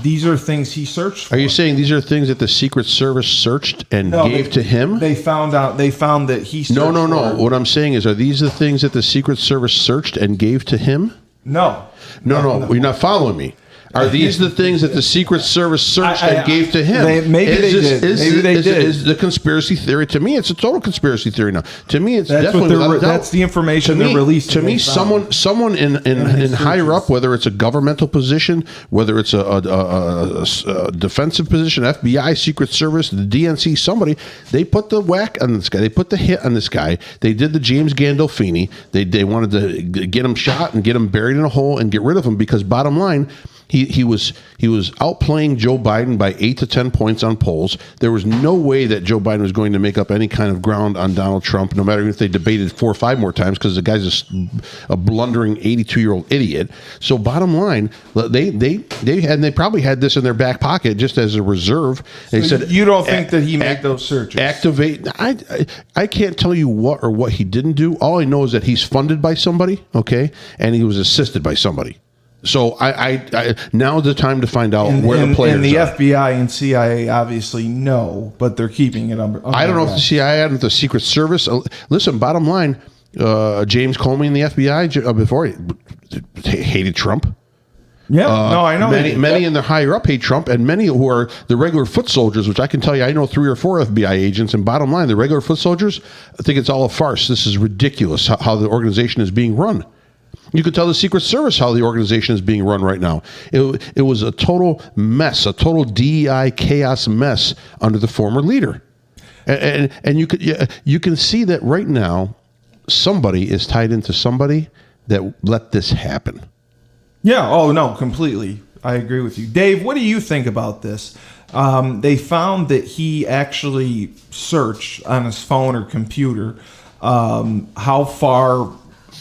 These are things he searched for. Are you saying these are things that the Secret Service searched and gave to him? They found that he searched No. What I'm saying is, are these the things that the Secret Service searched and gave to him? No. You're not following me. Are these the things that the Secret Service searched and gave to him? Maybe they did. Is the conspiracy theory? To me, it's a total conspiracy theory now. To me, it's definitely that's the information they're releasing. To me, someone in higher up, whether it's a governmental position, whether it's a defensive position, FBI, Secret Service, the DNC, somebody, they put the whack on this guy. They put the hit on this guy. They did the James Gandolfini. They wanted to get him shot and get him buried in a hole and get rid of him, because bottom line, He was outplaying Joe Biden by 8 to 10 points on polls. There was no way that Joe Biden was going to make up any kind of ground on Donald Trump, no matter if they debated 4 or 5 more times, because the guy's a blundering 82-year-old idiot. So bottom line, they probably had this in their back pocket just as a reserve. They said, you don't think that he made those searches? Activate. I can't tell you what he didn't do. All I know is that he's funded by somebody, okay, and he was assisted by somebody. So I now is the time to find out where the players are. And the FBI and CIA obviously know, but they're keeping it under. I don't know if the CIA and the Secret Service. Listen, bottom line, James Comey and the FBI before he hated Trump. Yeah, I know. Many in the higher up hate Trump, and many who are the regular foot soldiers, which I can tell you, I know 3 or 4 FBI agents. And bottom line, the regular foot soldiers, I think it's all a farce. This is ridiculous how the organization is being run. You could tell the Secret Service how the organization is being run right now. It was a total mess, a total DEI chaos mess under the former leader. And you can see that right now, somebody is tied into somebody that let this happen. Yeah. Oh, no, completely. I agree with you. Dave, what do you think about this? They found that he actually searched on his phone or computer how far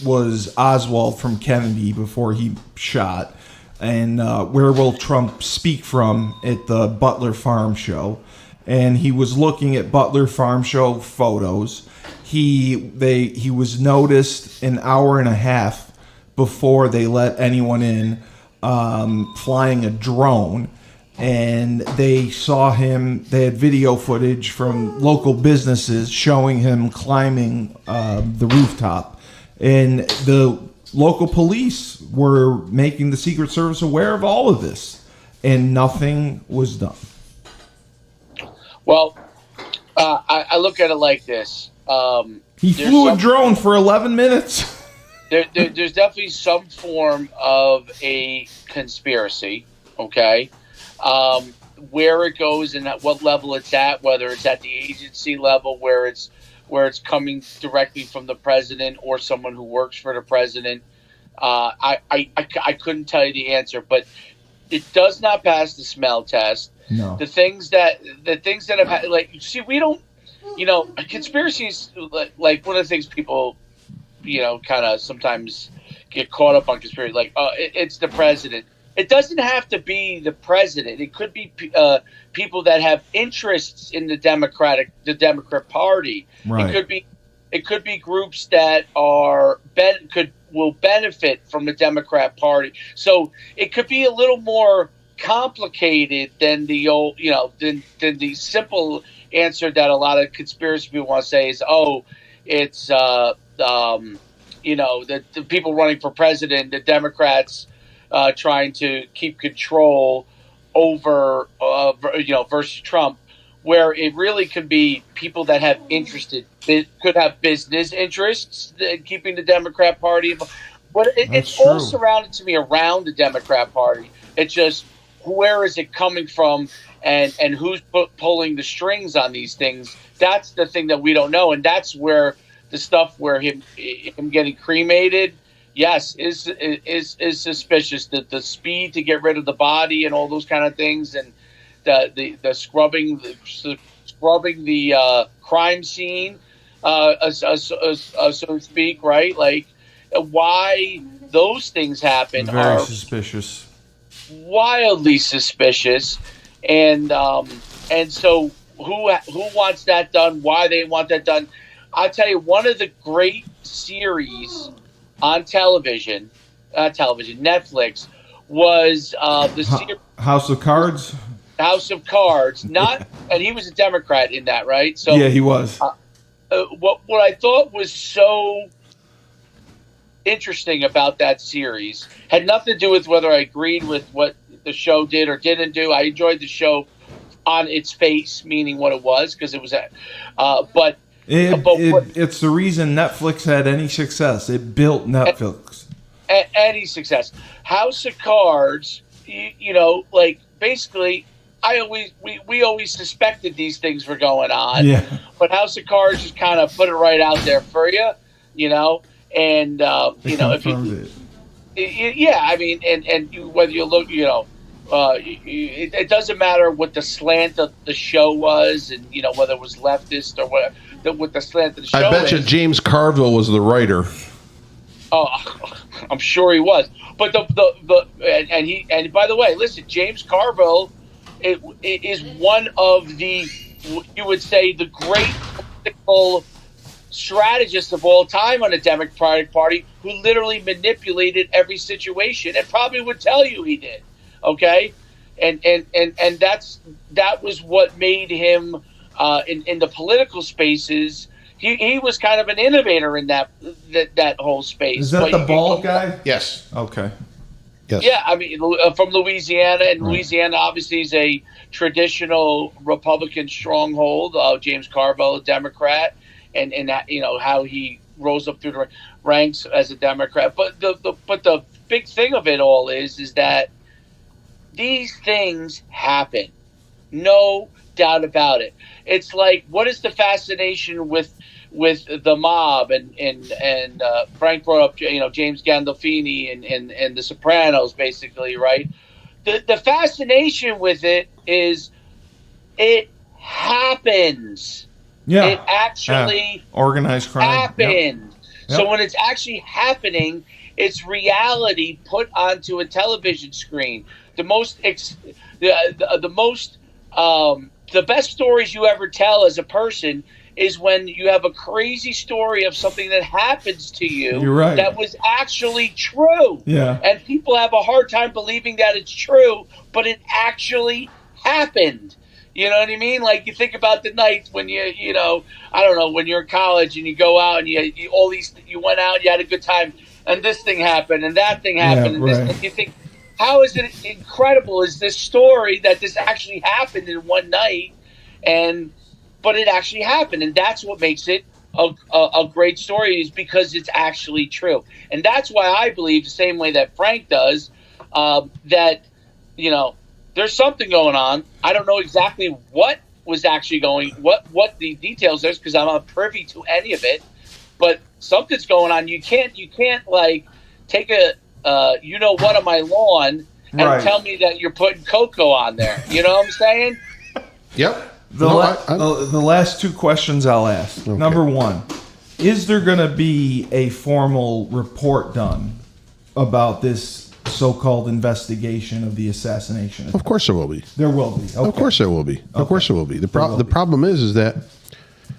was Oswald from Kennedy before he shot, and where will Trump speak from at the Butler Farm Show. And he was looking at Butler Farm Show photos. He was noticed an hour and a half before they let anyone in, flying a drone, and they saw him. They had video footage from local businesses showing him climbing the rooftop. And the local police were making the Secret Service aware of all of this, and nothing was done. Well, I look at it like this. He flew a drone for 11 minutes. There's definitely some form of a conspiracy, okay? Where it goes and at what level it's at, whether it's at the agency level, where it's coming directly from the president or someone who works for the president. I couldn't tell you the answer, but it does not pass the smell test. No. The things that have had, like, see, we don't, conspiracies, like one of the things people, kind of sometimes get caught up on conspiracy, like, it's the president. It doesn't have to be the president. It could be people that have interests in the Democrat Party. Right. It could be groups that will benefit from the Democrat Party. So it could be a little more complicated than the old, than the simple answer that a lot of conspiracy people want to say is, it's the people running for president, the Democrats trying to keep control over, versus Trump, where it really could be people that have could have business interests in keeping the Democrat Party. But it's all surrounded to me around the Democrat Party. It's just, where is it coming from and who's pulling the strings on these things? That's the thing that we don't know. And that's where the stuff where him getting cremated, yes, is suspicious. The speed to get rid of the body and all those kind of things, and the scrubbing the crime scene, so to speak, right? Like, why those things happen Very suspicious, wildly suspicious, and so who wants that done? Why they want that done? I'll tell you, one of the great series on television, Netflix, was the series House of Cards. House of Cards. And he was a Democrat in that, right? So yeah, he was. What I thought was so interesting about that series had nothing to do with whether I agreed with what the show did or didn't do. I enjoyed the show on its face, meaning what it was, because it was it's the reason Netflix had any success. It built Netflix. Any success. House of Cards, like, basically, we always suspected these things were going on. Yeah. But House of Cards just kind of put it right out there for you, and if you, yeah, I mean, and you, whether you look, it doesn't matter what the slant of the show was, and whether it was leftist or whatever. With the slant of the show, I bet you James Carville was the writer. Oh, I'm sure he was. But and by the way, listen, James Carville is one of the, you would say, the great political strategists of all time on the Democratic Party, who literally manipulated every situation, and probably would tell you he did. Okay, and that was what made him in the political spaces. He was kind of an innovator in that whole space. Is that the bald guy? Yes. Okay. Yes. Yeah, I mean, from Louisiana, and Louisiana obviously is a traditional Republican stronghold. James Carville, a Democrat, and that, how he rose up through the ranks as a Democrat. But the big thing of it all is that these things happen, no doubt about it. It's like, what is the fascination with the mob and Frank brought up, James Gandolfini and the Sopranos, basically, right? The fascination with it is it happens. Yeah. It actually organized crime happened. Yep. So when it's actually happening, it's reality put onto a television screen. The best stories you ever tell as a person is when you have a crazy story of something that happens to you. You're right. That was actually true. Yeah. And people have a hard time believing that it's true, but it actually happened. You know what I mean? Like, you think about the nights when I don't know, when you're in college and you go out and you went out, you had a good time, and this thing happened and that thing happened, and you think, how is it incredible is this story that this actually happened in one night? but it actually happened, and that's what makes it a great story, is because it's actually true. And that's why I believe, the same way that Frank does, that, you know, there's something going on. I don't know exactly what was actually what the details is, because I'm not privy to any of it, but something's going on. You can't like take a you know what on my lawn and tell me that you're putting cocoa on there. You know what I'm saying? Yep. The last two questions I'll ask. Okay. Number one, is there going to be a formal report done about this so-called investigation of the assassination? Of course there will be. There will be. Okay. Of course there will be. Of course there will be. The problem is that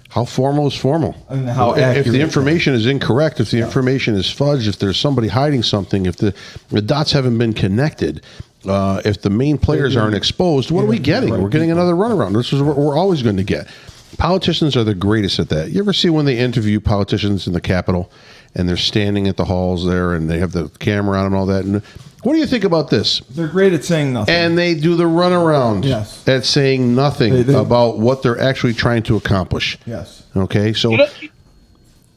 how formal is formal? And how if the information is incorrect, if the information is fudged, if there's somebody hiding something, if the dots haven't been connected, if the main players aren't exposed, what are we getting? We're getting another runaround. This is what we're always going to get. Politicians are the greatest at that. You ever see when they interview politicians in the Capitol and they're standing at the halls there and they have the camera on them and all that? And what do you think about this? They're great at saying nothing. And they do the runaround at saying nothing about what they're actually trying to accomplish. Yes. Okay, so...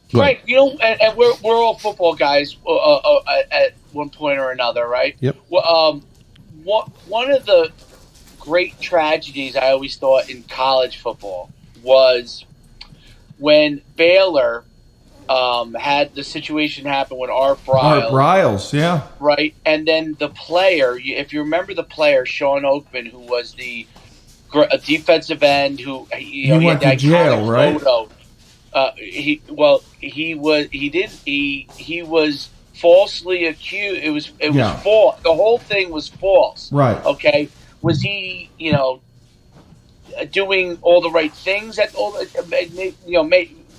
Frank, you know, and we're all football guys at one point or another, right? Yep. Well, one of the great tragedies I always thought in college football was when Baylor had the situation happen with Art Briles, yeah. Right, and then the player, if you remember the player, Sean Oakman, who was a defensive end, who he went to jail, right? Photo. He was falsely accused. It was false. The whole thing was false. Right. Okay. Was he, doing all the right things?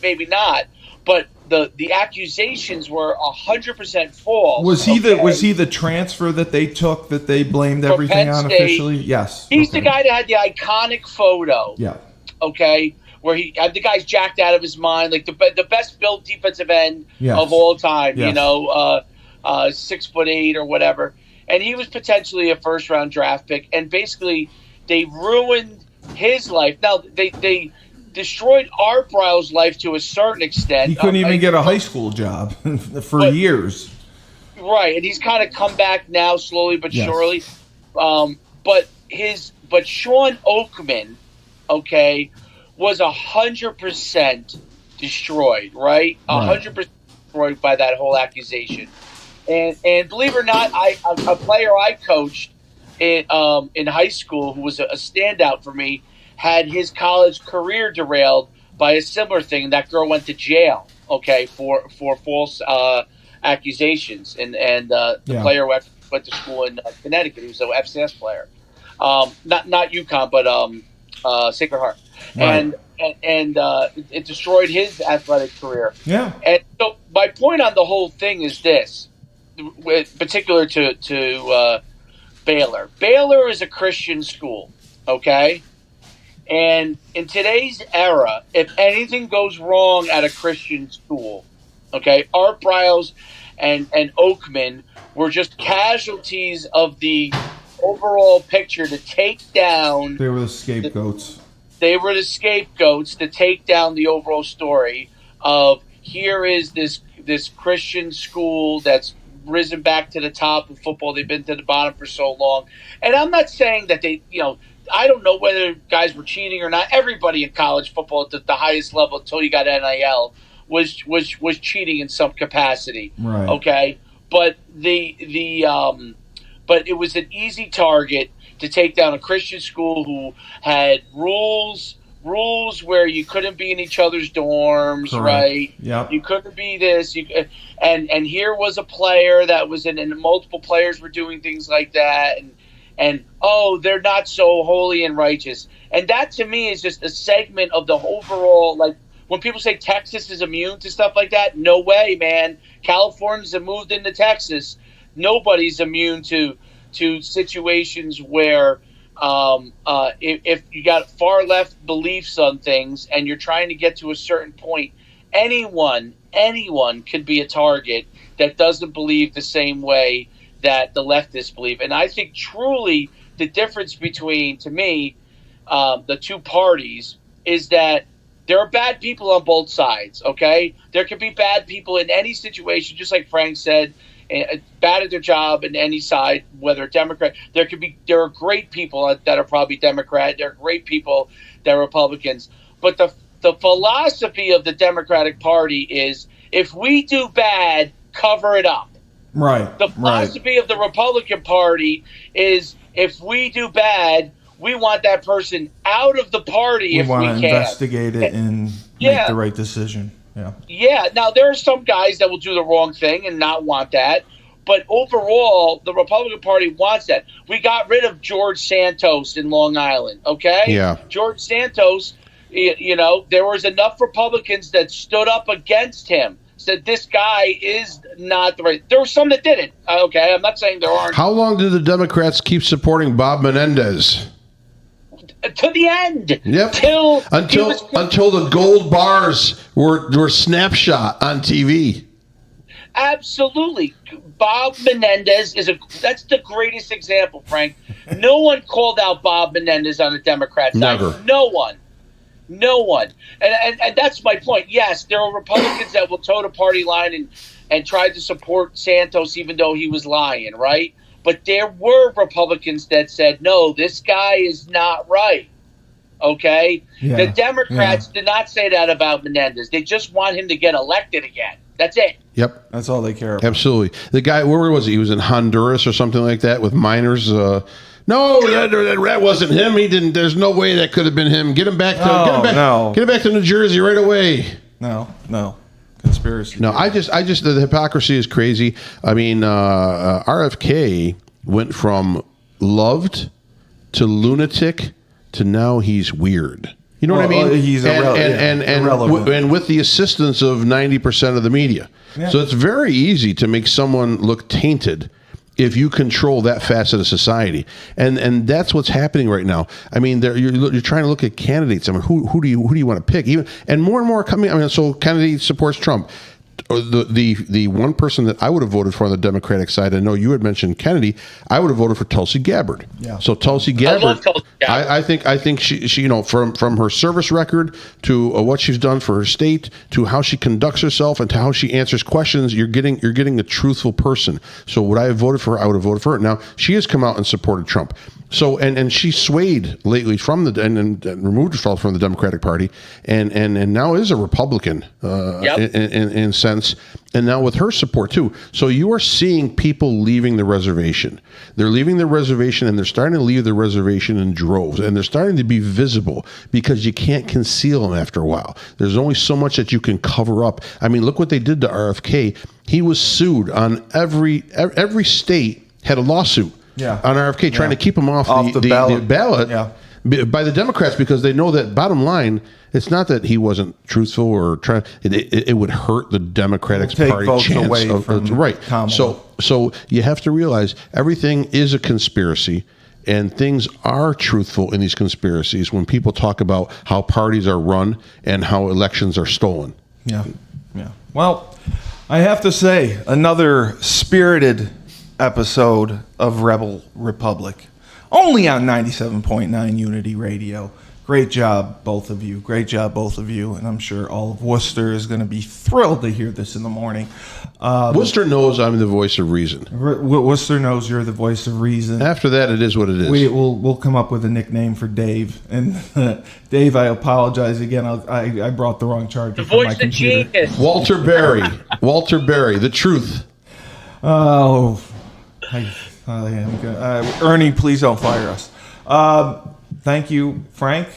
Maybe not. But the accusations were 100% false. Was he the transfer that they took that they blamed everything on officially? Yes. He's the guy that had the iconic photo. Yeah. Okay. Where the guy's jacked out of his mind, like the best built defensive end of all time, 6'8" or whatever, and he was potentially a first round draft pick, and basically they ruined his life. Now they destroyed Art Briles' life to a certain extent. He couldn't even get a high school job for years. Right, and he's kind of come back now slowly but surely. But Sean Oakman, okay, was 100% destroyed, right? 100% destroyed by that whole accusation. And believe it or not, a player I coached in high school who was a standout for me had his college career derailed by a similar thing. That girl went to jail, okay, for false accusations. And the player went to school in Connecticut. He was an FCS player. Not UConn, but Sacred Heart. Right. And it destroyed his athletic career. Yeah. And so my point on the whole thing is this, with particular to Baylor. Baylor is a Christian school, okay? And in today's era, if anything goes wrong at a Christian school, okay, Art Briles and Oakman were just casualties of the overall picture to take down. They were the scapegoats. They were the scapegoats to take down the overall story of here is this Christian school that's risen back to the top of football. They've been to the bottom for so long. And I'm not saying that they, I don't know whether guys were cheating or not. Everybody in college football at the highest level until you got NIL was cheating in some capacity. Right. Okay. But but it was an easy target to take down a Christian school who had rules where you couldn't be in each other's dorms, correct, right? Yep. You couldn't be this. And here was a player that was and multiple players were doing things like that, and they're not so holy and righteous. And that to me is just a segment of the overall, like when people say Texas is immune to stuff like that, no way, man. Californians have moved into Texas. Nobody's immune to situations where if you got far left beliefs on things and you're trying to get to a certain point, anyone could be a target that doesn't believe the same way that the leftists believe. And I think truly the difference between, to me, the two parties is that there are bad people on both sides, okay? There can be bad people in any situation, just like Frank said, bad at their job in any side, whether Democrat. There are great people that are probably Democrat. There are great people that are Republicans. But the philosophy of the Democratic Party is if we do bad, cover it up. Right. The philosophy of the Republican Party is if we do bad, we want that person out of the party if we can. We want to investigate it and make the right decision. Yeah. Yeah. Now, there are some guys that will do the wrong thing and not want that. But overall, the Republican Party wants that. We got rid of George Santos in Long Island, okay? Yeah. George Santos, there was enough Republicans that stood up against him, said this guy is not the right. There were some that didn't. Okay, I'm not saying there aren't. How long did the Democrats keep supporting Bob Menendez? To the end. Yep. Until the gold bars were snapshot on TV. Absolutely. Bob Menendez that's the greatest example, Frank. No one called out Bob Menendez on the Democrat side. Never. No one. And that's my point. Yes, there are Republicans that will toe the party line and try to support Santos even though he was lying, right? But there were Republicans that said, no, this guy is not right. Okay? Yeah, the Democrats did not say that about Menendez. They just want him to get elected again. That's it. Yep. That's all they care about. Absolutely. The guy, where was he? He was in Honduras or something like that with minors. No, that wasn't him. He didn't. There's no way that could have been him. Get him back to New Jersey right away. No. Conspiracy. No, I just the hypocrisy is crazy. I mean, RFK went from loved to lunatic to now he's weird. You know what I mean? He's irrelevant. And with the assistance of 90% of the media. Yeah. So it's very easy to make someone look tainted if you control that facet of society. And that's what's happening right now. I mean, you're trying to look at candidates. I mean, who do you want to pick? And more coming. I mean, so Kennedy supports Trump. The one person that I would have voted for on the Democratic side, I know you had mentioned Kennedy, I would have voted for Tulsi Gabbard. Yeah. So Tulsi Gabbard, I love Tulsi Gabbard. I think she from her service record to what she's done for her state to how she conducts herself and to how she answers questions, you're getting a truthful person. So would I have voted for her? I would have voted for her. Now she has come out and supported Trump. So and she swayed lately from and removed herself from the Democratic Party and now is a Republican in sense, and now with her support too. So you are seeing people leaving the reservation. They're leaving the reservation and they're starting to leave the reservation in droves, and they're starting to be visible because you can't conceal them after a while. There's only so much that you can cover up. I mean, look what they did to RFK. He was sued on every state had a lawsuit. Yeah. On RFK, trying to keep him off the ballot by the Democrats because they know that bottom line, it's not that he wasn't truthful or trying. It would hurt the Democratic Party chance away from right. Kamala. So you have to realize everything is a conspiracy. And things are truthful in these conspiracies when people talk about how parties are run and how elections are stolen. Yeah. Well, I have to say, another spirited episode of Rebel Republic, only on 97.9 Unity Radio. Great job, both of you. And I'm sure all of Worcester is going to be thrilled to hear this in the morning. Worcester knows I'm the voice of reason. Worcester knows you're the voice of reason. After that, it is what it is. We'll come up with a nickname for Dave. And Dave, I apologize again. I brought the wrong charger for my computer. Genius. Walter Berry, the truth. Oh, Ernie, please don't fire us. Thank you, Frank.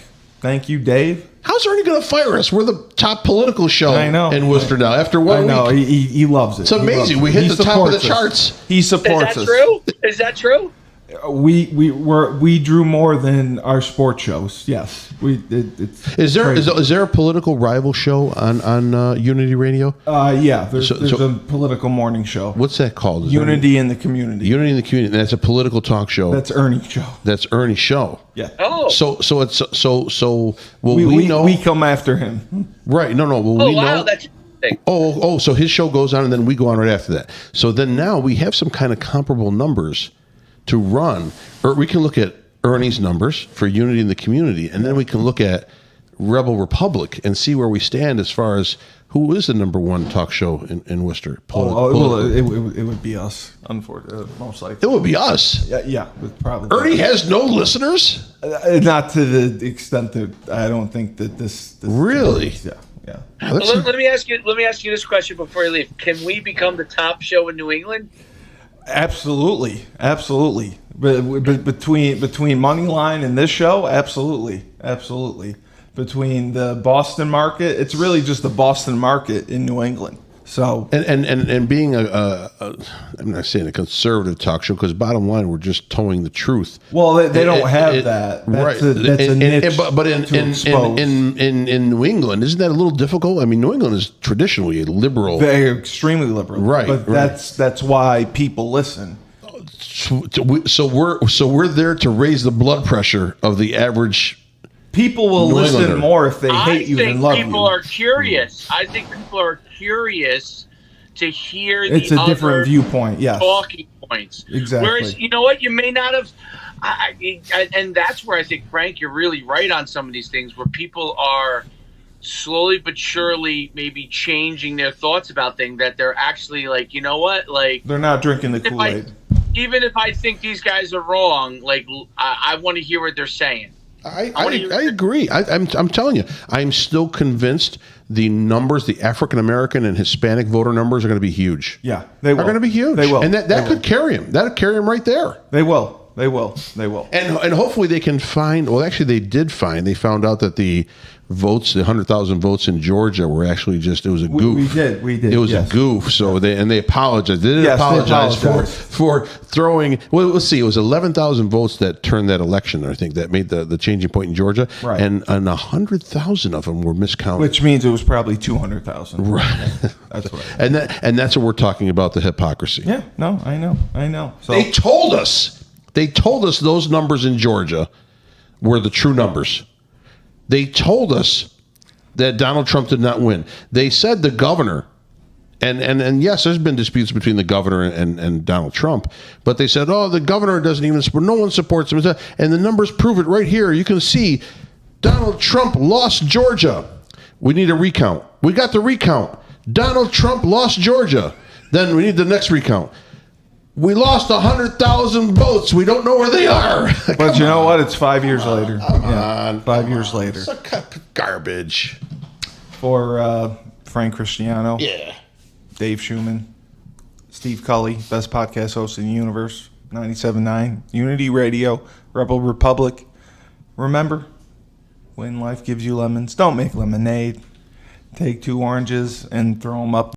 Thank you, Dave. How's Ernie going to fire us? We're the top political show in Worcester now. After 1 week, I know he loves it. It's amazing. We hit the top of the charts. He supports us. Is that true? We drew more than our sports shows. Yes, Is there a political rival show on Unity Radio? Yeah, there's a political morning show. What's that called? Unity in the Community. Unity in the Community. And that's a political talk show. That's Ernie's show. That's Ernie's show. Yeah. Oh. So we know we come after him. Right. No. Well, oh we wow, know. that's interesting. Oh. So his show goes on, and then we go on right after that. So then now we have some kind of comparable numbers to run, or we can look at Ernie's numbers for unity in the community, and then we can look at Rebel Republic and see where we stand as far as who is the number one talk show in Worcester. It would be us, unfortunately, most likely. It would be us. Yeah, probably. Ernie has no listeners? Not to the extent that I don't think that this really? Yeah. Let me ask you this question before you leave. Can we become the top show in New England? Absolutely. But between Moneyline and this show, absolutely. Between the Boston market, it's really just the Boston market in New England. So and being I'm not saying a conservative talk show, because bottom line, we're just towing the truth. Well, they don't have that. Right. That's a niche. But in New England, isn't that a little difficult? I mean, New England is traditionally a liberal. They're extremely liberal. Right. But that's why people listen. So we're there to raise the blood pressure of the average. People will listen more if they hate you than love you. I think people are curious. I think people are curious to hear it's the a different viewpoint. Yeah, talking points. Exactly. Whereas, you know what? You may not have. And that's where I think, Frank, you're really right on some of these things, where people are slowly but surely maybe changing their thoughts about things, that they're actually like, you know what? Like, they're not drinking the Kool-Aid. Even if I think these guys are wrong, like, I want to hear what they're saying. I agree. I'm telling you, I'm still convinced the numbers, the African American and Hispanic voter numbers, are going to be huge. Yeah, they will. Are going to be huge. They will. And that could carry them. That'll carry them right there. They will. And hopefully they can find. Well, actually, they did find. They found out that the votes, the 100,000 votes in Georgia, were actually just. It was a goof. We did. It was a goof. So they apologized. They did apologize for throwing. Well, let's see. It was 11,000 votes that turned that election. I think that made the changing point in Georgia. Right. And 100,000 of them were miscounted. Which means it was probably 200,000. Right. That's right. And that's what we're talking about, the hypocrisy. Yeah. No, I know. So They told us those numbers in Georgia were the true numbers. They told us that Donald Trump did not win. They said the governor, and yes, there's been disputes between the governor and Donald Trump, but they said, the governor doesn't even support, no one supports him. And the numbers prove it right here. You can see Donald Trump lost Georgia. We need a recount. We got the recount. Donald Trump lost Georgia. Then we need the next recount. We lost 100,000 votes. We don't know where they are. But you know what? It's 5 years later. Come on. 5 years later. It's a garbage. For Frank Cristiano. Yeah. Dave Schuman. Steve Cully. Best podcast host in the universe. 97.9. Unity Radio. Rebel Republic. Remember, when life gives you lemons, don't make lemonade. Take 2 oranges and throw them up